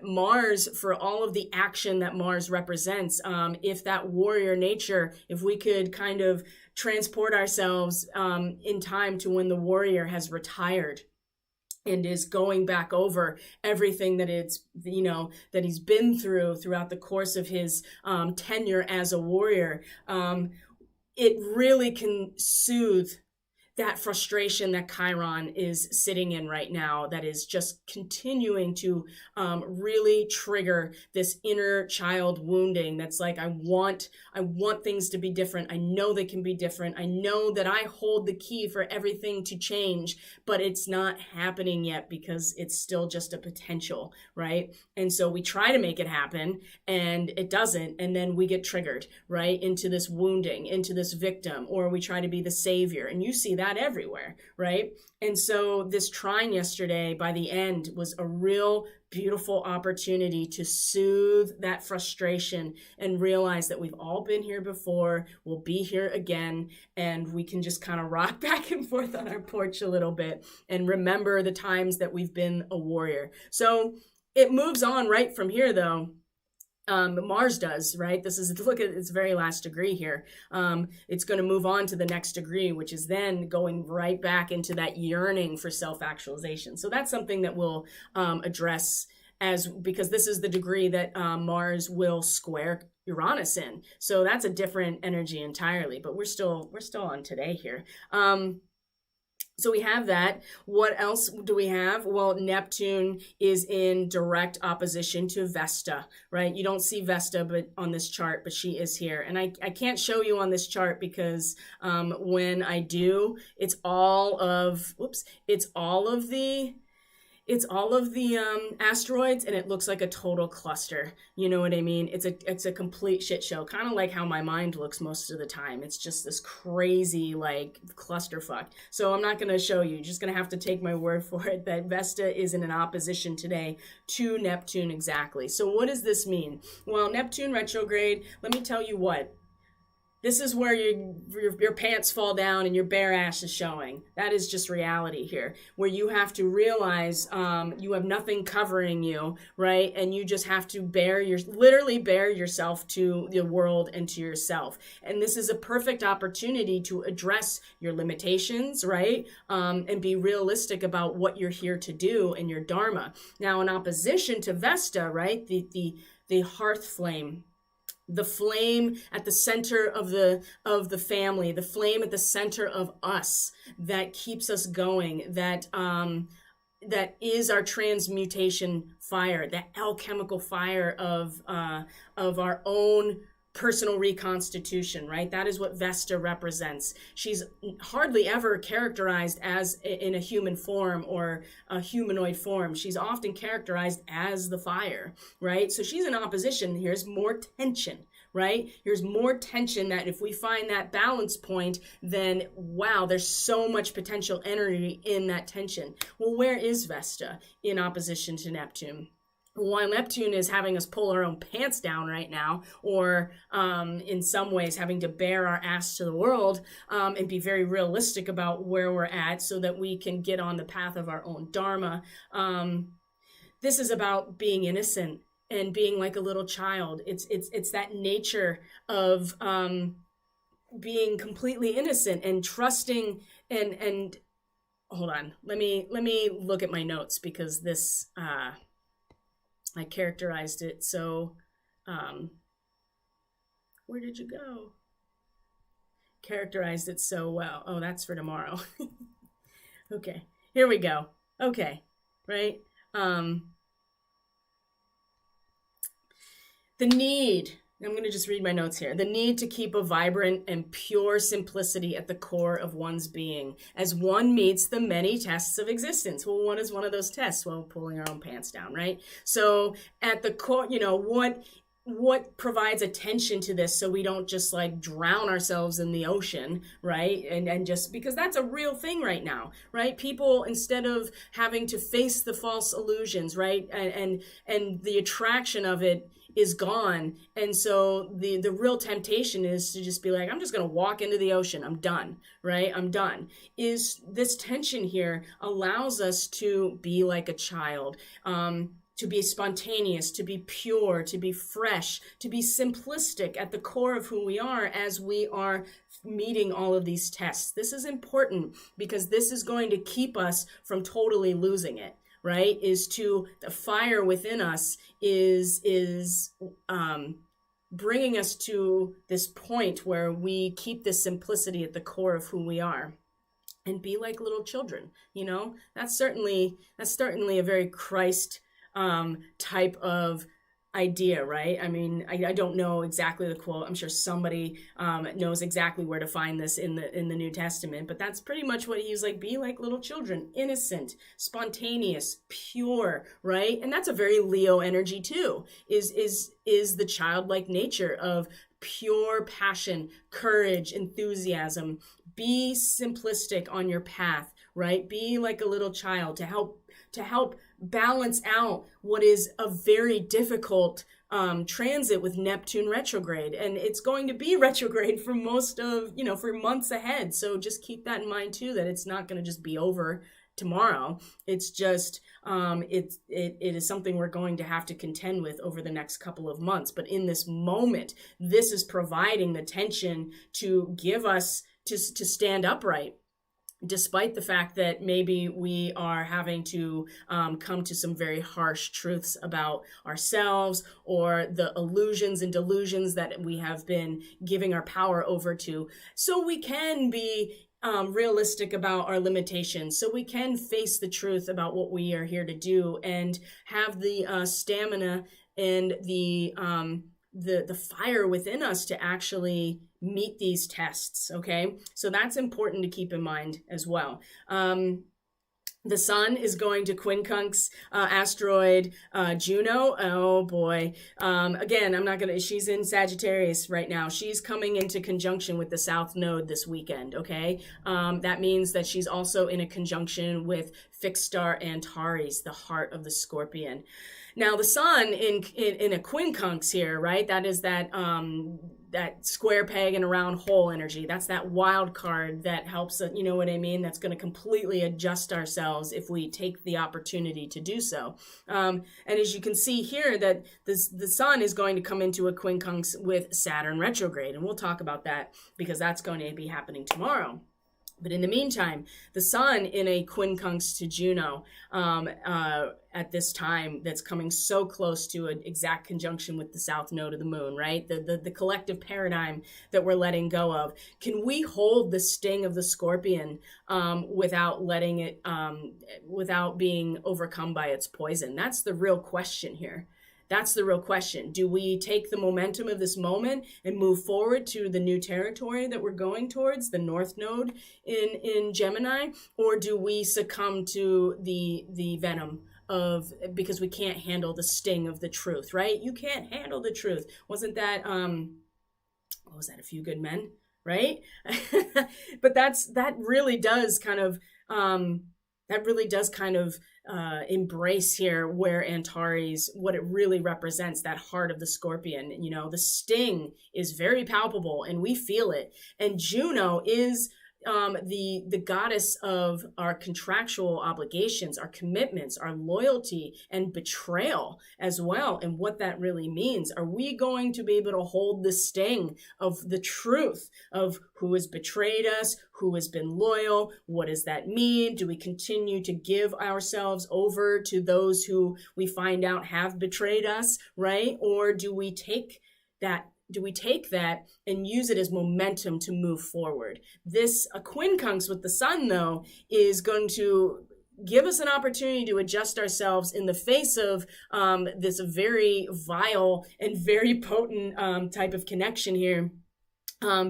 Mars, for all of the action that Mars represents, if that warrior nature, if we could kind of transport ourselves in time to when the warrior has retired and is going back over everything that that he's been throughout the course of his tenure as a warrior, it really can soothe that frustration that Chiron is sitting in right now, that is just continuing to really trigger this inner child wounding. That's like, I want things to be different. I know they can be different. I know that I hold the key for everything to change, but it's not happening yet because it's still just a potential, right? And so we try to make it happen and it doesn't. And then we get triggered, right? Into this wounding, into this victim, or we try to be the savior. And you see that everywhere, right? And so this trine yesterday, by the end, was a real beautiful opportunity to soothe that frustration and realize that we've all been here before, we'll be here again, and we can just kind of rock back and forth on our porch a little bit and remember the times that we've been a warrior. So it moves on right from here, though, Mars does, right? This is, look at its very last degree here. It's going to move on to the next degree, which is then going right back into that yearning for self-actualization. So that's something that we'll address because this is the degree that Mars will square Uranus in. So that's a different energy entirely, but we're still on today here. So we have that. What else do we have? Well, Neptune is in direct opposition to Vesta, right? You don't see Vesta but on this chart, but she is here. And I can't show you on this chart because when I do, it's all of the asteroids, and it looks like a total cluster. You know what I mean? It's a complete shit show, kind of like how my mind looks most of the time. It's just this crazy like clusterfuck. So I'm not going to show you. You're just going to have to take my word for it that Vesta is in an opposition today to Neptune exactly. So what does this mean? Well, Neptune retrograde, let me tell you what. This is where your pants fall down and your bare ass is showing. That is just reality here, where you have to realize you have nothing covering you, right? And you just have to literally bare yourself to the world and to yourself. And this is a perfect opportunity to address your limitations, right? And be realistic about what you're here to do and your dharma. Now, in opposition to Vesta, right? The hearth flame. The flame at the center of the family, the flame at the center of us that keeps us going, that is our transmutation fire, that alchemical fire of our own personal reconstitution, right? That is what Vesta represents. She's hardly ever characterized as in a human form or a humanoid form. She's often characterized as the fire, right? So she's in opposition. Here's more tension, right? Here's more tension that if we find that balance point, then wow, there's so much potential energy in that tension. Well, where is Vesta in opposition to Neptune? While Neptune is having us pull our own pants down right now, or in some ways having to bear our ass to the world and be very realistic about where we're at so that we can get on the path of our own dharma, this is about being innocent and being like a little child. It's that nature of being completely innocent and trusting and hold on. Let me look at my notes because this I characterized it so, where did you go? Characterized it so well. Oh, that's for tomorrow. Okay, here we go. Okay, right? The need, I'm going to just read my notes here. The need to keep a vibrant and pure simplicity at the core of one's being as one meets the many tests of existence. Well, what is one of those tests? Well, pulling our own pants down, right? So at the core, you know, what provides attention to this so we don't just like drown ourselves in the ocean, right? And just because that's a real thing right now, right? People, instead of having to face the false illusions, right? And the attraction of it is gone. And so the real temptation is to just be like, I'm just going to walk into the ocean. I'm done, right? I'm done. Is this tension here allows us to be like a child, to be spontaneous, to be pure, to be fresh, to be simplistic at the core of who we are as we are meeting all of these tests. This is important because this is going to keep us from totally losing it, right? Is to the fire within us is bringing us to this point where we keep this simplicity at the core of who we are. And be like little children, you know? That's certainly a very Christ type of idea, right? I mean, I don't know exactly the quote. I'm sure somebody knows exactly where to find this in the New Testament, but that's pretty much what he's like. Be like little children, innocent, spontaneous, pure, right? And that's a very Leo energy too. Is the childlike nature of pure passion, courage, enthusiasm. Be simplistic on your path, right? Be like a little child to help balance out what is a very difficult transit with Neptune retrograde. And it's going to be retrograde for most of, for months ahead. So just keep that in mind too, that it's not going to just be over tomorrow. It's just it is something we're going to have to contend with over the next couple of months. But in this moment, this is providing the tension to give us to stand upright, despite the fact that maybe we are having to come to some very harsh truths about ourselves, or the illusions and delusions that we have been giving our power over to, so we can be realistic about our limitations, so we can face the truth about what we are here to do, and have the stamina and the fire within us to actually meet these tests. Okay, so that's important to keep in mind as well. The sun is going to quincunx asteroid Juno. Oh boy. Again, she's in Sagittarius right now. She's coming into conjunction with the South Node this weekend, okay? That means that she's also in a conjunction with fixed star Antares, the heart of the Scorpion. Now, the sun in a quincunx here, right? That is that square peg and a round hole energy. That's that wild card that helps, you know what I mean? That's going to completely adjust ourselves if we take the opportunity to do so. And as you can see here, that the sun is going to come into a quincunx with Saturn retrograde. And we'll talk about that because that's going to be happening tomorrow. But in the meantime, the sun in a quincunx to Juno at this time, that's coming so close to an exact conjunction with the south node of the moon, right? The collective paradigm that we're letting go of. Can we hold the sting of the Scorpion without letting it, without being overcome by its poison? That's the real question here. That's the real question. Do we take the momentum of this moment and move forward to the new territory that we're going towards, the North Node in Gemini, or do we succumb to the venom of, because we can't handle the sting of the truth, right? You can't handle the truth. Wasn't that what was that, A Few Good Men, right? But that really does kind of embrace here where Antares, what it really represents, that heart of the Scorpion. You know, the sting is very palpable and we feel it. And Juno is the goddess of our contractual obligations, our commitments, our loyalty, and betrayal as well. And what that really means. Are we going to be able to hold the sting of the truth of who has betrayed us, who has been loyal? What does that mean? Do we continue to give ourselves over to those who we find out have betrayed us, right? Or do we take that and use it as momentum to move forward? This quincunx with the sun, though, is going to give us an opportunity to adjust ourselves in the face of this very vile and very potent type of connection here.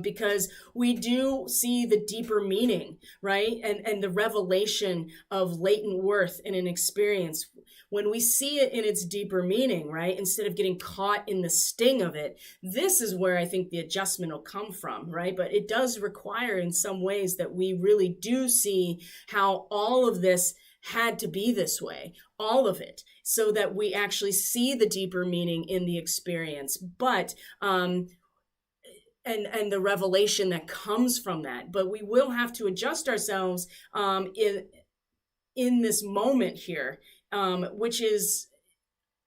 Because we do see the deeper meaning, right? And the revelation of latent worth in an experience. When we see it in its deeper meaning, right? Instead of getting caught in the sting of it, this is where I think the adjustment will come from, right? But it does require in some ways that we really do see how all of this had to be this way, all of it, so that we actually see the deeper meaning in the experience. But, and the revelation that comes from that. But we will have to adjust ourselves in this moment here, which is,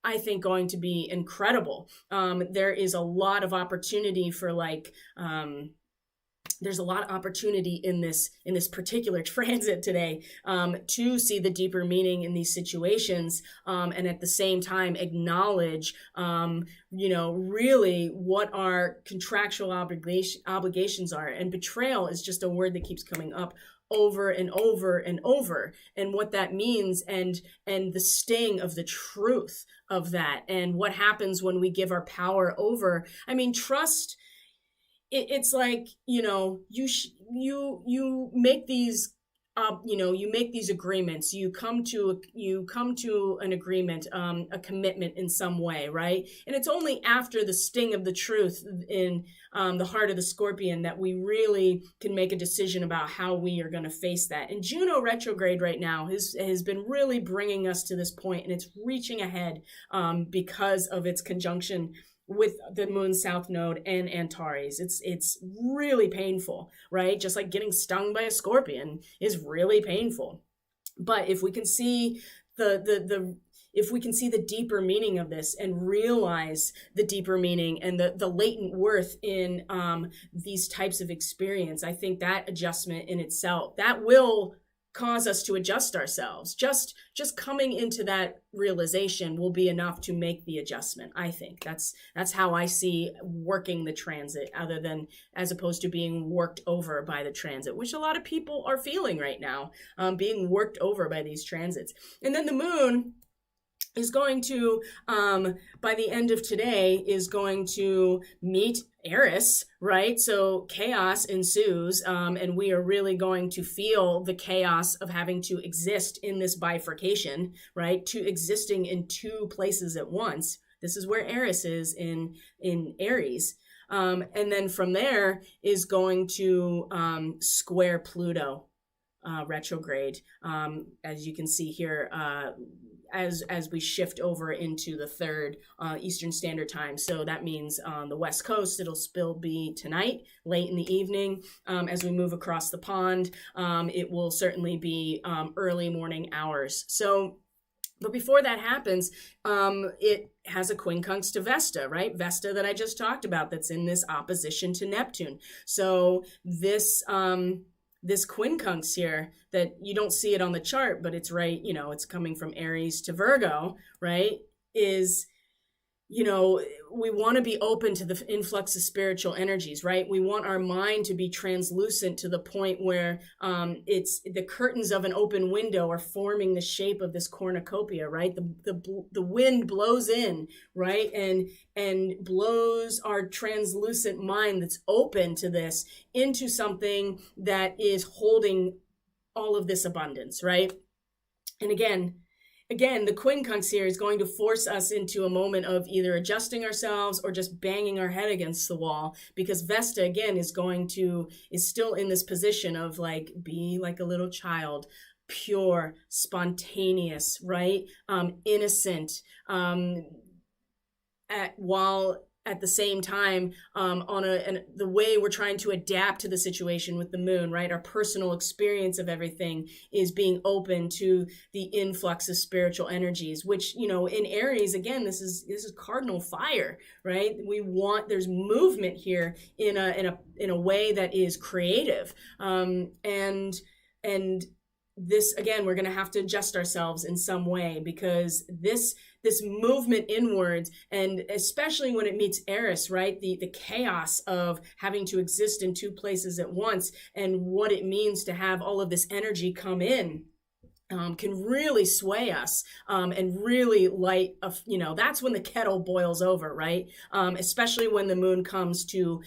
I think, going to be incredible. There is a lot of opportunity for there's a lot of opportunity in this particular transit today to see the deeper meaning in these situations, and at the same time acknowledge really what our contractual obligations are. And betrayal is just a word that keeps coming up over and over and over, and what that means, and the sting of the truth of that, and what happens when we give our power over. I mean, trust. It's like, you make these, you make these agreements. You come to an agreement, a commitment in some way, right? And it's only after the sting of the truth in the heart of the Scorpion that we really can make a decision about how we are going to face that. And Juno retrograde right now has been really bringing us to this point, and it's reaching ahead because of its conjunction with the moon south node and Antares. It's really painful, right? Just like getting stung by a scorpion is really painful. But if we can see if we can see the deeper meaning of this and realize the deeper meaning and the latent worth in these types of experience, I think that adjustment in itself, that will cause us to adjust ourselves. Just coming into that realization will be enough to make the adjustment. I think that's how I see working the transit, as opposed to being worked over by the transit, which a lot of people are feeling right now, being worked over by these transits. And then the moon is going to, by the end of today, is going to meet Eris, right? So chaos ensues, and we are really going to feel the chaos of having to exist in this bifurcation, right? To existing in two places at once. This is where Eris is in Aries. And then from there is going to square Pluto retrograde, as you can see here, as we shift over into the 3rd Eastern Standard Time. So that means on the West Coast, it'll still be tonight, late in the evening. As we move across the pond, it will certainly be early morning hours. So, but before that happens, it has a quincunx to Vesta, right? Vesta that I just talked about, that's in this opposition to Neptune. So this quincunx here, that you don't see it on the chart, but it's right, it's coming from Aries to Virgo, right? Is, we want to be open to the influx of spiritual energies, right? We want our mind to be translucent to the point where it's the curtains of an open window are forming the shape of this cornucopia, right? The wind blows in, right? And blows our translucent mind that's open to this into something that is holding all of this abundance, right? And again, the quincunx here is going to force us into a moment of either adjusting ourselves or just banging our head against the wall, because Vesta, again, is still in this position of be like a little child, pure, spontaneous, right? Innocent, while at the same time, the way we're trying to adapt to the situation with the moon, right? Our personal experience of everything is being open to the influx of spiritual energies, which, in Aries, again, this is cardinal fire, right? There's movement here in a way that is creative. And this, again, we're going to have to adjust ourselves in some way, because this movement inwards, and especially when it meets Eris, right? The chaos of having to exist in two places at once, and what it means to have all of this energy come in, can really sway us, and really that's when the kettle boils over, right? Especially when the moon comes to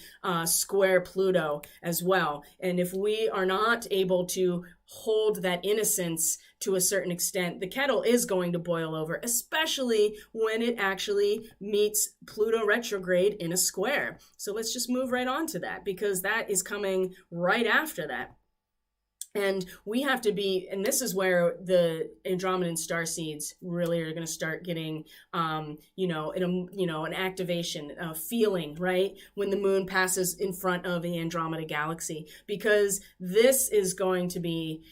square Pluto as well. And if we are not able to hold that innocence to a certain extent, the kettle is going to boil over, especially when it actually meets Pluto retrograde in a square. So let's just move right on to that, because that is coming right after that. And we have to be, and this is where the Andromedan starseeds really are going to start getting, an activation, a feeling, right? When the moon passes in front of the Andromeda galaxy, because this is going to be,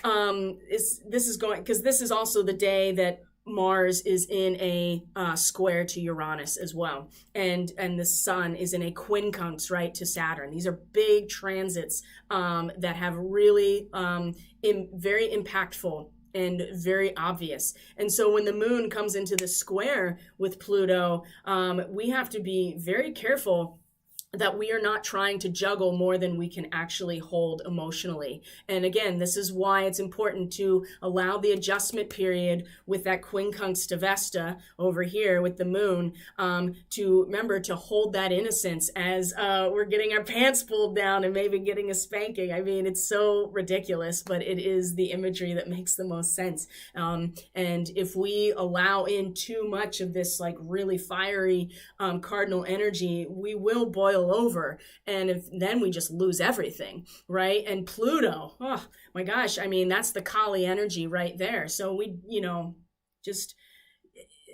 because this is also the day that Mars is in a square to Uranus as well, and the Sun is in a quincunx, right, to Saturn. These are big transits that have really very impactful and very obvious. And so when the moon comes into the square with Pluto, we have to be very careful that we are not trying to juggle more than we can actually hold emotionally. And again, this is why it's important to allow the adjustment period with that quincunx to Vesta over here with the moon, to remember to hold that innocence as we're getting our pants pulled down and maybe getting a spanking. I mean, it's so ridiculous, but it is the imagery that makes the most sense. And if we allow in too much of this really fiery cardinal energy, we will boil over, and then we just lose everything, right? And Pluto, oh my gosh, I mean, that's the Kali energy right there. So we,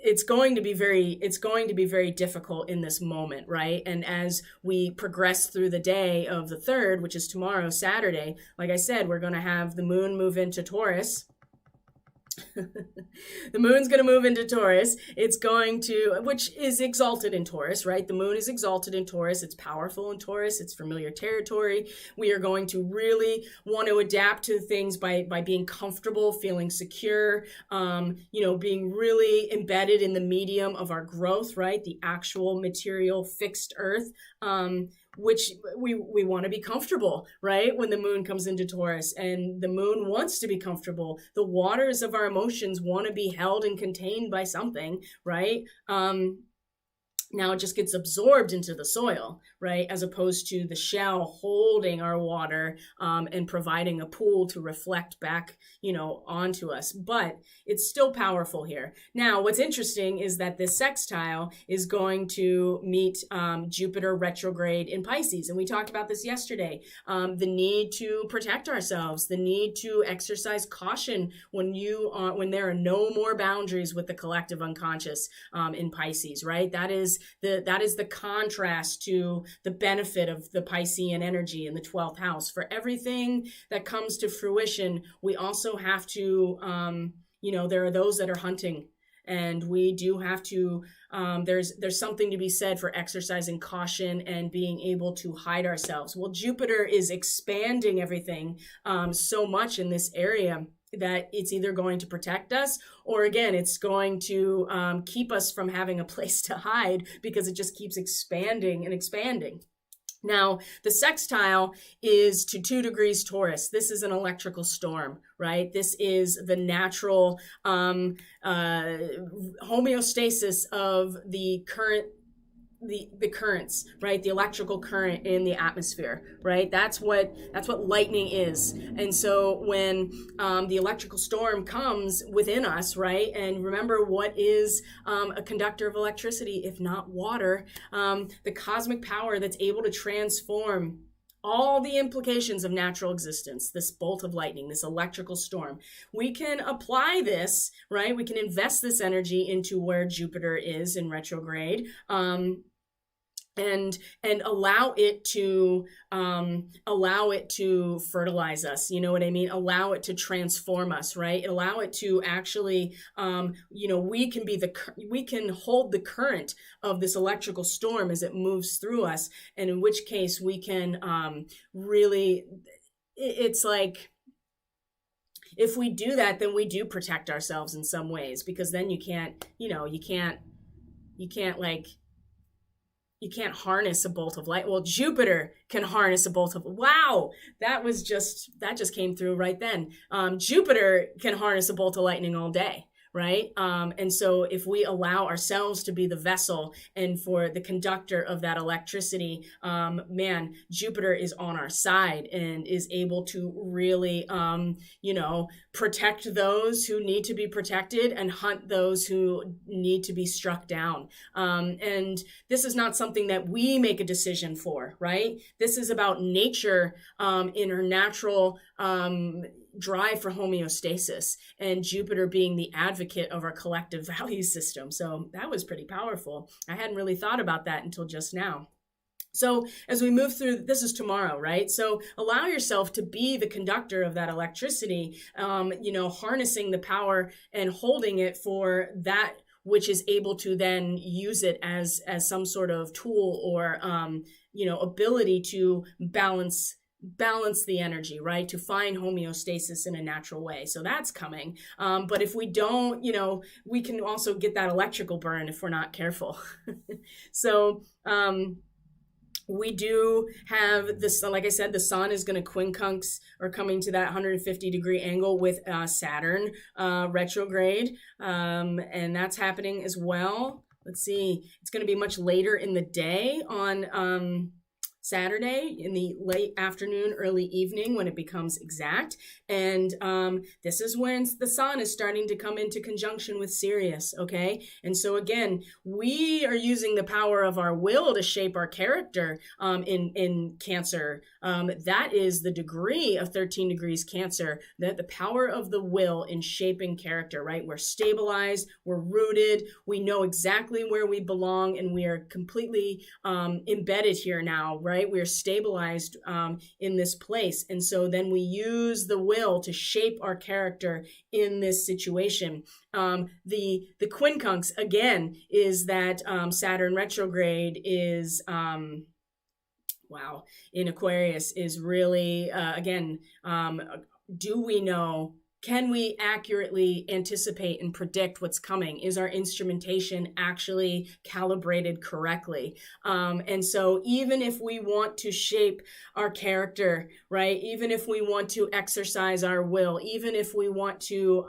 it's going to be very difficult in this moment, right? And as we progress through the day of the 3rd, which is tomorrow, Saturday, like I said, we're going to have the moon move into Taurus. The moon's going to move into Taurus. It's going to, which is exalted in Taurus, right? The moon is exalted in Taurus. It's powerful in Taurus. It's familiar territory. We are going to really want to adapt to things by being comfortable, feeling secure, being really embedded in the medium of our growth, right? The actual material fixed earth. Which we want to be comfortable, right? When the moon comes into Taurus, and the moon wants to be comfortable. The waters of our emotions want to be held and contained by something, right? Now it just gets absorbed into the soil, right? As opposed to the shell holding our water and providing a pool to reflect back, onto us. But it's still powerful here. Now, what's interesting is that this sextile is going to meet Jupiter retrograde in Pisces. And we talked about this yesterday. The need to protect ourselves, the need to exercise caution when there are no more boundaries with the collective unconscious in Pisces, right? That is the contrast to the benefit of the Piscean energy in the 12th house. For everything that comes to fruition, we also have to, there are those that are hunting, and we do have to, there's something to be said for exercising caution and being able to hide ourselves. Well, Jupiter is expanding everything so much in this area that it's either going to protect us, or again, it's going to keep us from having a place to hide, because it just keeps expanding and expanding. Now, the sextile is to 2 degrees Taurus. This is an electrical storm, right? This is the natural homeostasis of the currents, right? The electrical current in the atmosphere, right? That's what lightning is. And so when the electrical storm comes within us, right? And remember, what is a conductor of electricity if not water? The cosmic power that's able to transform all the implications of natural existence, this bolt of lightning, this electrical storm. We can apply this, right? We can invest this energy into where Jupiter is in retrograde, and allow it to fertilize us. You know what I mean? Allow it to transform us, right? Allow it to actually, we can hold the current of this electrical storm as it moves through us. And in which case we can it's like, if we do that, then we do protect ourselves in some ways, because then you can't harness a bolt of light. Well, Jupiter can harness a bolt of, wow, that just came through right then. Jupiter can harness a bolt of lightning all day, right? And so if we allow ourselves to be the vessel and for the conductor of that electricity, Jupiter is on our side and is able to really, protect those who need to be protected and hunt those who need to be struck down. And this is not something that we make a decision for, right? This is about nature in her natural drive for homeostasis, and Jupiter being the advocate of our collective value system. So that was pretty powerful. I hadn't really thought about that until just now. So as we move through, this is tomorrow, right? So allow yourself to be the conductor of that electricity, harnessing the power and holding it for that which is able to then use it as some sort of tool or, ability to balance the energy, right? To find homeostasis in a natural way. So that's coming. But if we don't, we can also get that electrical burn if we're not careful. So, we do have this, like I said, the sun is going to quincunx or coming to that 150-degree angle with Saturn retrograde. And that's happening as well. Let's see. It's going to be much later in the day on Saturday in the late afternoon, early evening when it becomes exact. And this is when the sun is starting to come into conjunction with Sirius, okay? And so again, we are using the power of our will to shape our character in Cancer. That is the degree of 13 degrees Cancer, that the power of the will in shaping character, right? We're stabilized, we're rooted, we know exactly where we belong, and we are completely embedded here now, right? We're stabilized in this place. And so then we use the will to shape our character in this situation. The quincunx, again, is that Saturn retrograde is... in Aquarius is really, do we know, can we accurately anticipate and predict what's coming? Is our instrumentation actually calibrated correctly? And so even if we want to shape our character, right? Even if we want to exercise our will, even if we want to,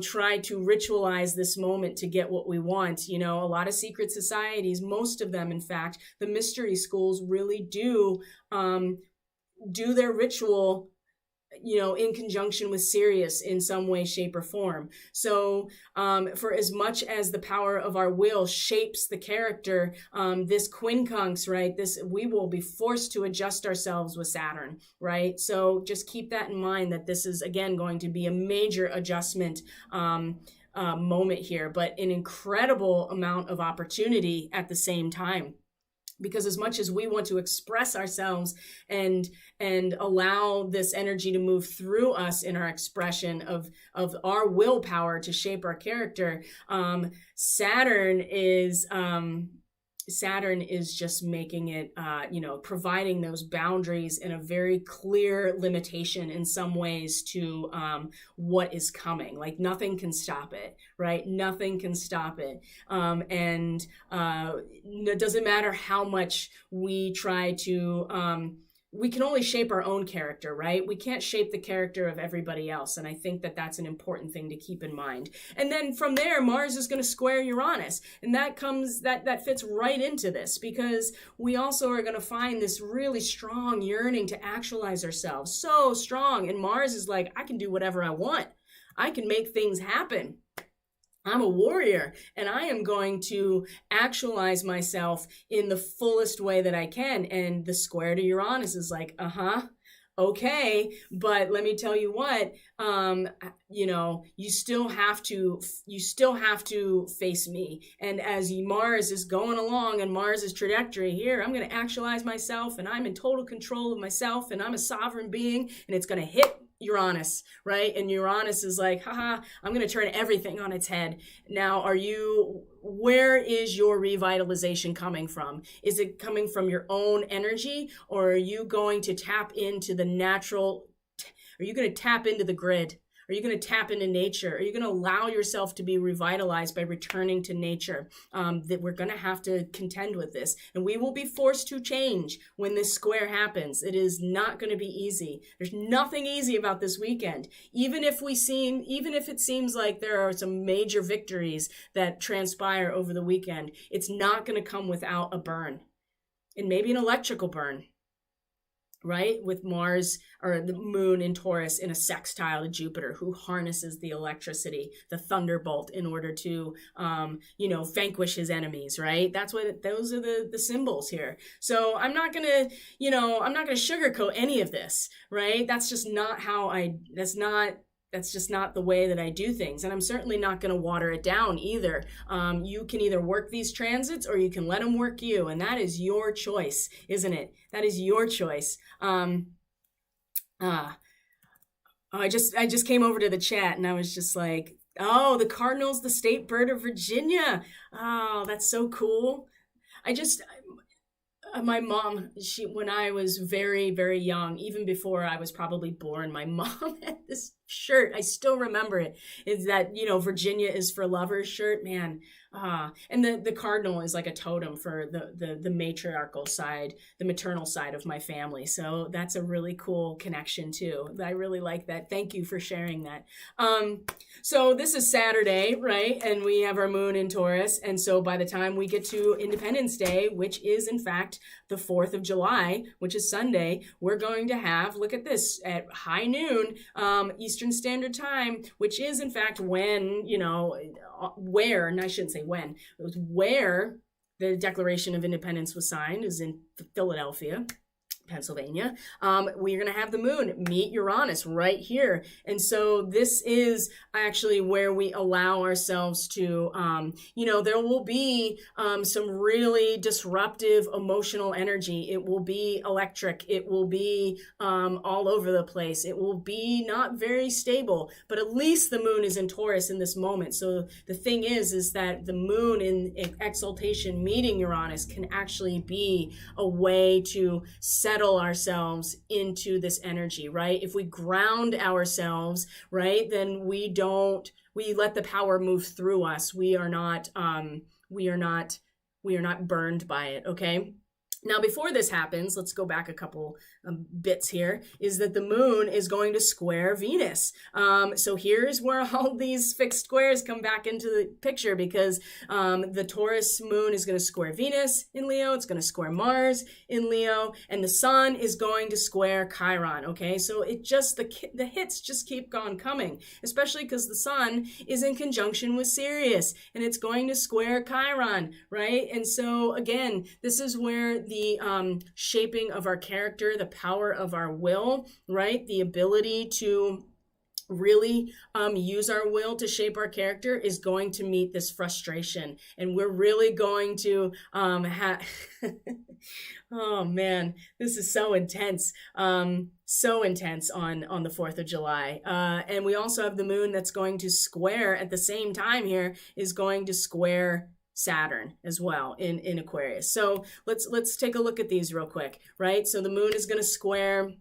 try to ritualize this moment to get what we want, a lot of secret societies, most of them, in fact, the mystery schools really do their ritual in conjunction with Sirius in some way, shape, or form. So for as much as the power of our will shapes the character, this quincunx, right, we will be forced to adjust ourselves with Saturn, right? So just keep that in mind, that this is, again, going to be a major adjustment moment here, but an incredible amount of opportunity at the same time. Because as much as we want to express ourselves and allow this energy to move through us in our expression of our willpower to shape our character, Saturn is just making it, providing those boundaries and a very clear limitation in some ways to what is coming. Like nothing can stop it, right? Nothing can stop it. It doesn't matter how much we try to, we can only shape our own character, right? We can't shape the character of everybody else. And I think that that's an important thing to keep in mind. And then from there, Mars is going to square Uranus. And that fits right into this, because we also are going to find this really strong yearning to actualize ourselves. So strong. And Mars is like, I can do whatever I want. I can make things happen. I'm a warrior, and I am going to actualize myself in the fullest way that I can. And the square to Uranus is like, okay, but let me tell you what, you still have to face me. And as Mars is going along and Mars's trajectory here, I'm going to actualize myself, and I'm in total control of myself, and I'm a sovereign being, and it's going to hit Uranus, right? And Uranus is like, I'm going to turn everything on its head. Now, where is your revitalization coming from? Is it coming from your own energy, or are you going to tap into the natural? Are you going to tap into the grid? Are you going to tap into nature? Are you going to allow yourself to be revitalized by returning to nature? That we're going to have to contend with this, and we will be forced to change when this square happens. It is not going to be easy. There's nothing easy about this weekend. Even if it seems like there are some major victories that transpire over the weekend, it's not going to come without a burn, and maybe an electrical burn. Right? With Mars or the moon in Taurus in a sextile to Jupiter, who harnesses the electricity, the thunderbolt, in order to, vanquish his enemies, right? Those are the symbols here. So I'm not going to sugarcoat any of this, right? That's just not that's just not the way that I do things. And I'm certainly not going to water it down either. You can either work these transits, or you can let them work you. And that is your choice, isn't it? That is your choice. I just came over to the chat, and I was just like, oh, the cardinal's the state bird of Virginia. Oh, that's so cool. My mom, when I was very, very young, even before I was probably born, my mom had this shirt. I still remember it. It's that, Virginia is for lovers shirt. Man, And the cardinal is like a totem for the matriarchal side, the maternal side of my family. So that's a really cool connection too. I really like that. Thank you for sharing that. So this is Saturday, right? And we have our moon in Taurus. And so by the time we get to Independence Day, which is in fact the 4th of July, which is Sunday, we're going to have, look at this, at high noon, Eastern Standard Time, which is in fact when, where, and I shouldn't say when, it was where the Declaration of Independence was signed, is in Philadelphia, Pennsylvania. We're going to have the moon meet Uranus right here. And so this is actually where we allow ourselves to, there will be some really disruptive emotional energy. It will be electric. It will be all over the place. It will be not very stable, but at least the moon is in Taurus in this moment. So the thing is that the moon in exaltation meeting Uranus can actually be a way to settle ourselves into this energy, right? If we ground ourselves, right, then we let the power move through us. We are not burned by it, okay? Now, before this happens, let's go back a couple bits here, is that the moon is going to square Venus. So here's where all these fixed squares come back into the picture, because the Taurus moon is going to square Venus in Leo, it's going to square Mars in Leo, and the sun is going to square Chiron, okay? So it just, the hits just keep on coming, especially because the sun is in conjunction with Sirius, and it's going to square Chiron, right? And so again, this is where the shaping of our character, the power of our will, right? The ability to really use our will to shape our character is going to meet this frustration. And we're really going to oh man, this is so intense. So intense on the 4th of July. And we also have the moon that's going to square at the same time here, is going to square Saturn as well in Aquarius. So let's take a look at these real quick, right? So the moon is going to square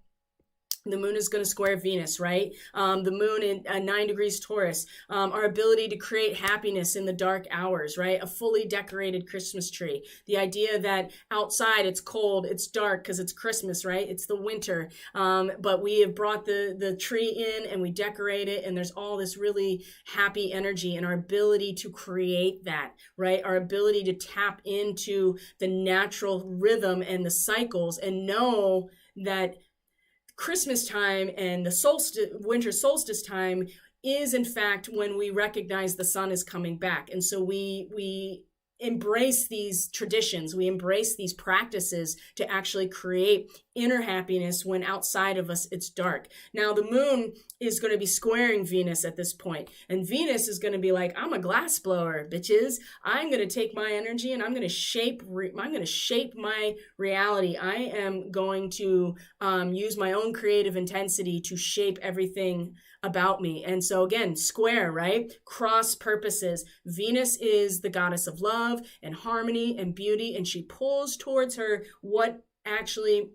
Venus, right? The moon in 9 degrees Taurus, our ability to create happiness in the dark hours, right? A fully decorated Christmas tree. The idea that outside it's cold, it's dark because it's Christmas, right? It's the winter. But we have brought the tree in and we decorate it, and there's all this really happy energy, and our ability to create that, right? Our ability to tap into the natural rhythm and the cycles and know that Christmas time and the winter solstice time is in fact when we recognize the sun is coming back. And so we embrace these traditions, we embrace these practices to actually create inner happiness when outside of us it's dark. Now the moon is going to be squaring Venus at this point, and Venus is going to be like, I'm a glass blower, bitches. I'm going to take my energy and I'm going to shape my reality. I am going to use my own creative intensity to shape everything about me. And so again, square, right? Cross purposes. Venus is the goddess of love and harmony and beauty, and she pulls towards her what actually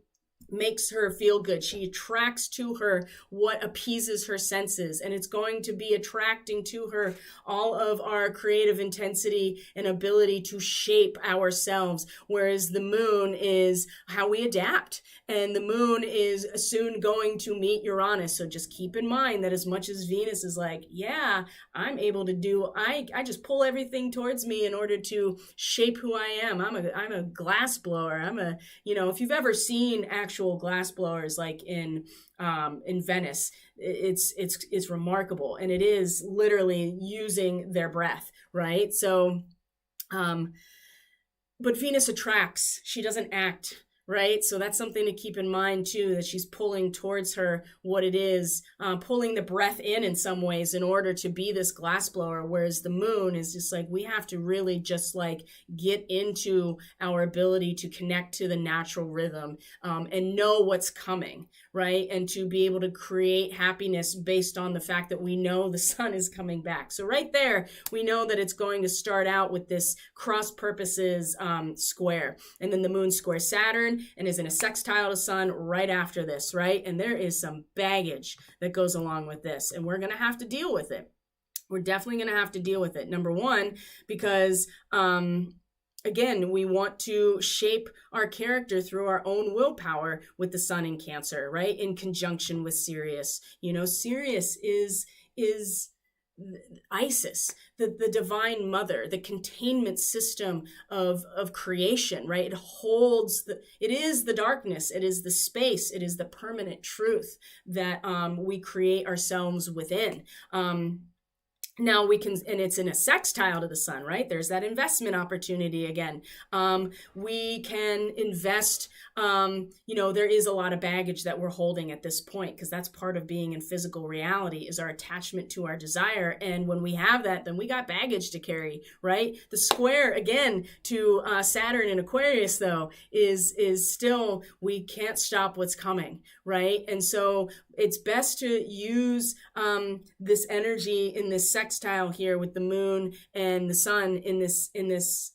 makes her feel good. She attracts to her what appeases her senses, and it's going to be attracting to her all of our creative intensity and ability to shape ourselves, whereas the moon is how we adapt, and the moon is soon going to meet Uranus. So just keep in mind that as much as Venus is like, yeah, I'm able to do, I just pull everything towards me in order to shape who I am. I'm a glass blower. If you've ever seen actual glass blowers like in Venice, it's remarkable, and it is literally using their breath, right? So but Venus attracts, she doesn't act, right? So that's something to keep in mind too, that she's pulling towards her what it is, pulling the breath in some ways in order to be this glass blower, whereas the moon is just like, we have to really just like get into our ability to connect to the natural rhythm and know what's coming, right? And to be able to create happiness based on the fact that we know the sun is coming back. So right there, we know that it's going to start out with this cross purposes square, and then the moon squares Saturn and is in a sextile to sun right after this, right? And there is some baggage that goes along with this, and we're going to have to deal with it. We're definitely going to have to deal with it. Number one, because again, we want to shape our character through our own willpower with the sun in Cancer, right? In conjunction with Sirius. Sirius is Isis, the divine mother, the containment system of creation, right? It is the darkness, it is the space, it is the permanent truth that we create ourselves within. Now we can, and it's in a sextile to the sun, right? There's that investment opportunity again. We can invest, there is a lot of baggage that we're holding at this point, because that's part of being in physical reality, is our attachment to our desire. And when we have that, then we got baggage to carry, right? The square, again, to Saturn in Aquarius, though, is still, we can't stop what's coming, right? And so it's best to use this energy in this sextile here with the moon and the sun in this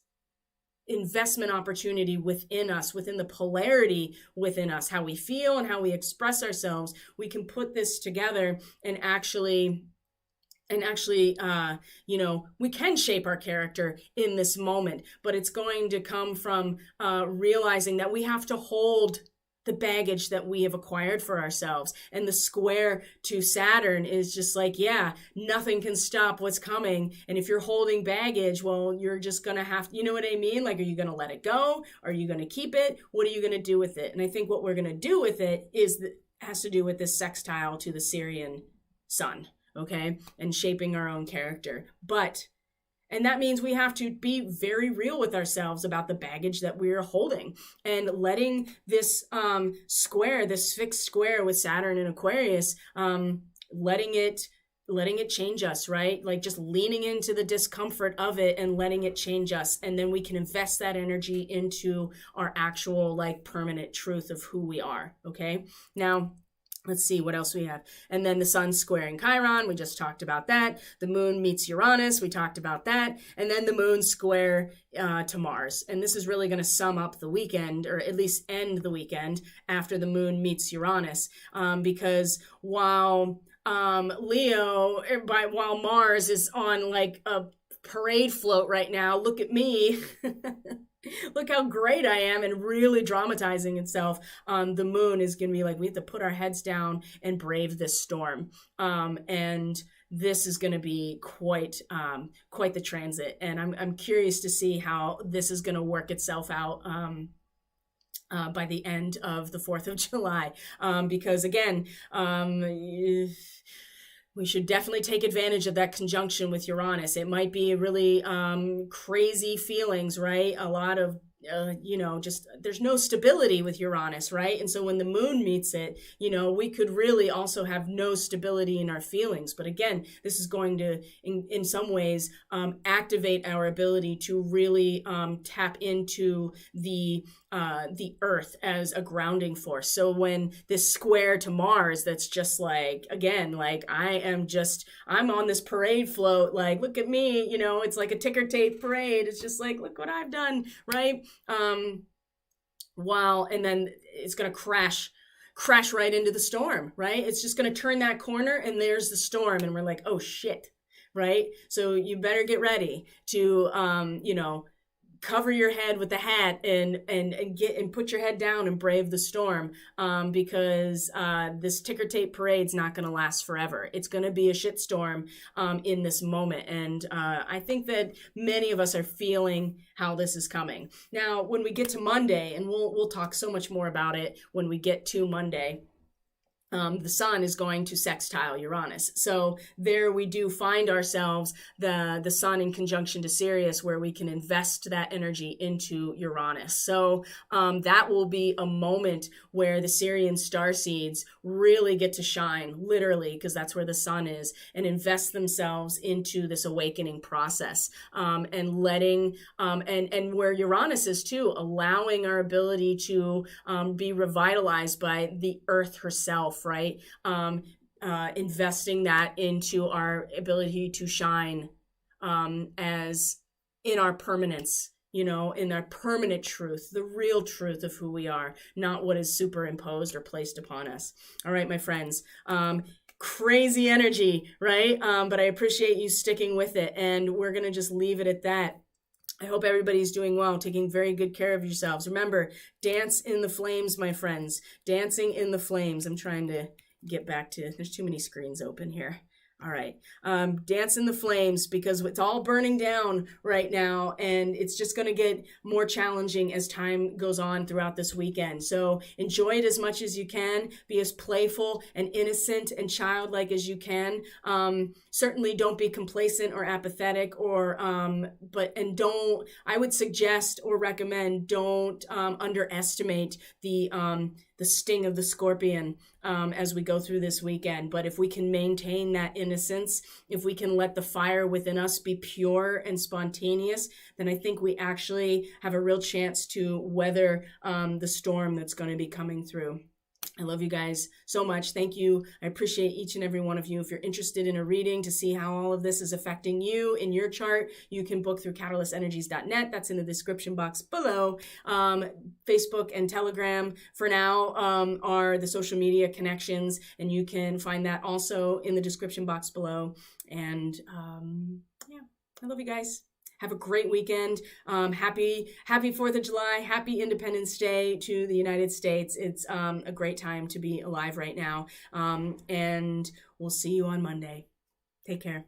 investment opportunity within us, within the polarity within us, how we feel and how we express ourselves. We can put this together and actually, we can shape our character in this moment, but it's going to come from realizing that we have to hold the baggage that we have acquired for ourselves. And the square to Saturn is just like, yeah, nothing can stop what's coming. And if you're holding baggage, well, you're just going to have, you know what I mean? Like, are you going to let it go? Are you going to keep it? What are you going to do with it? And I think what we're going to do with it has to do with this sextile to the Syrian sun, okay? And shaping our own character. And that means we have to be very real with ourselves about the baggage that we're holding, and letting this square, this fixed square with Saturn and Aquarius, letting it change us, right? Like, just leaning into the discomfort of it and letting it change us. And then we can invest that energy into our actual, like, permanent truth of who we are, okay? Now, let's see what else we have. And then the sun squaring Chiron, we just talked about that. The moon meets Uranus, we talked about that. And then the moon square to Mars. And this is really going to sum up the weekend, or at least end the weekend after the moon meets Uranus. Because while Mars is on like a parade float right now, look at me. Look how great I am, and really dramatizing itself. The moon is going to be like, we have to put our heads down and brave this storm. And this is going to be quite the transit. And I'm curious to see how this is going to work itself out by the end of the 4th of July. Because again, we should definitely take advantage of that conjunction with Uranus. It might be really crazy feelings, right? A lot of, just there's no stability with Uranus, right? And so when the moon meets it, we could really also have no stability in our feelings. But again, this is going to, in some ways, activate our ability to really tap into the earth as a grounding force. So when this square to Mars, that's just like, again, like I'm on this parade float, like, look at me, it's like a ticker tape parade. It's just like, look what I've done, right? And then it's going to crash right into the storm, right? It's just going to turn that corner and there's the storm. And we're like, oh shit, right? So you better get ready to, cover your head with the hat and put your head down and brave the storm, because this ticker tape parade's not going to last forever. It's going to be a shitstorm in this moment, and I think that many of us are feeling how this is coming. Now, when we get to Monday, and we'll talk so much more about it when we get to Monday. The sun is going to sextile Uranus. So there we do find ourselves, the sun in conjunction to Sirius, where we can invest that energy into Uranus. So that will be a moment where the Sirian starseeds really get to shine, literally, because that's where the sun is, and invest themselves into this awakening process, and letting, and where Uranus is too, allowing our ability to be revitalized by the earth herself, right? Investing that into our ability to shine as in our permanence, in our permanent truth, the real truth of who we are, not what is superimposed or placed upon us. All right, my friends. crazy energy, right? But I appreciate you sticking with it, and we're going to just leave it at that. I hope everybody's doing well, taking very good care of yourselves. Remember, dance in the flames, my friends. Dancing in the flames. I'm trying to get back to, there's too many screens open here. All right. Dance in the flames, because it's all burning down right now, and it's just going to get more challenging as time goes on throughout this weekend. So enjoy it as much as you can. Be as playful and innocent and childlike as you can. Certainly don't be complacent or apathetic, or I would suggest or recommend, don't underestimate the sting of the scorpion as we go through this weekend. But if we can maintain that innocence, if we can let the fire within us be pure and spontaneous, then I think we actually have a real chance to weather the storm that's going to be coming through. I love you guys so much. Thank you. I appreciate each and every one of you. If you're interested in a reading to see how all of this is affecting you in your chart, you can book through catalystenergies.net. That's in the description box below. Facebook and Telegram for now are the social media connections, and you can find that also in the description box below. And yeah, I love you guys. Have a great weekend. Happy 4th of July. Happy Independence Day to the United States. It's a great time to be alive right now. And we'll see you on Monday. Take care.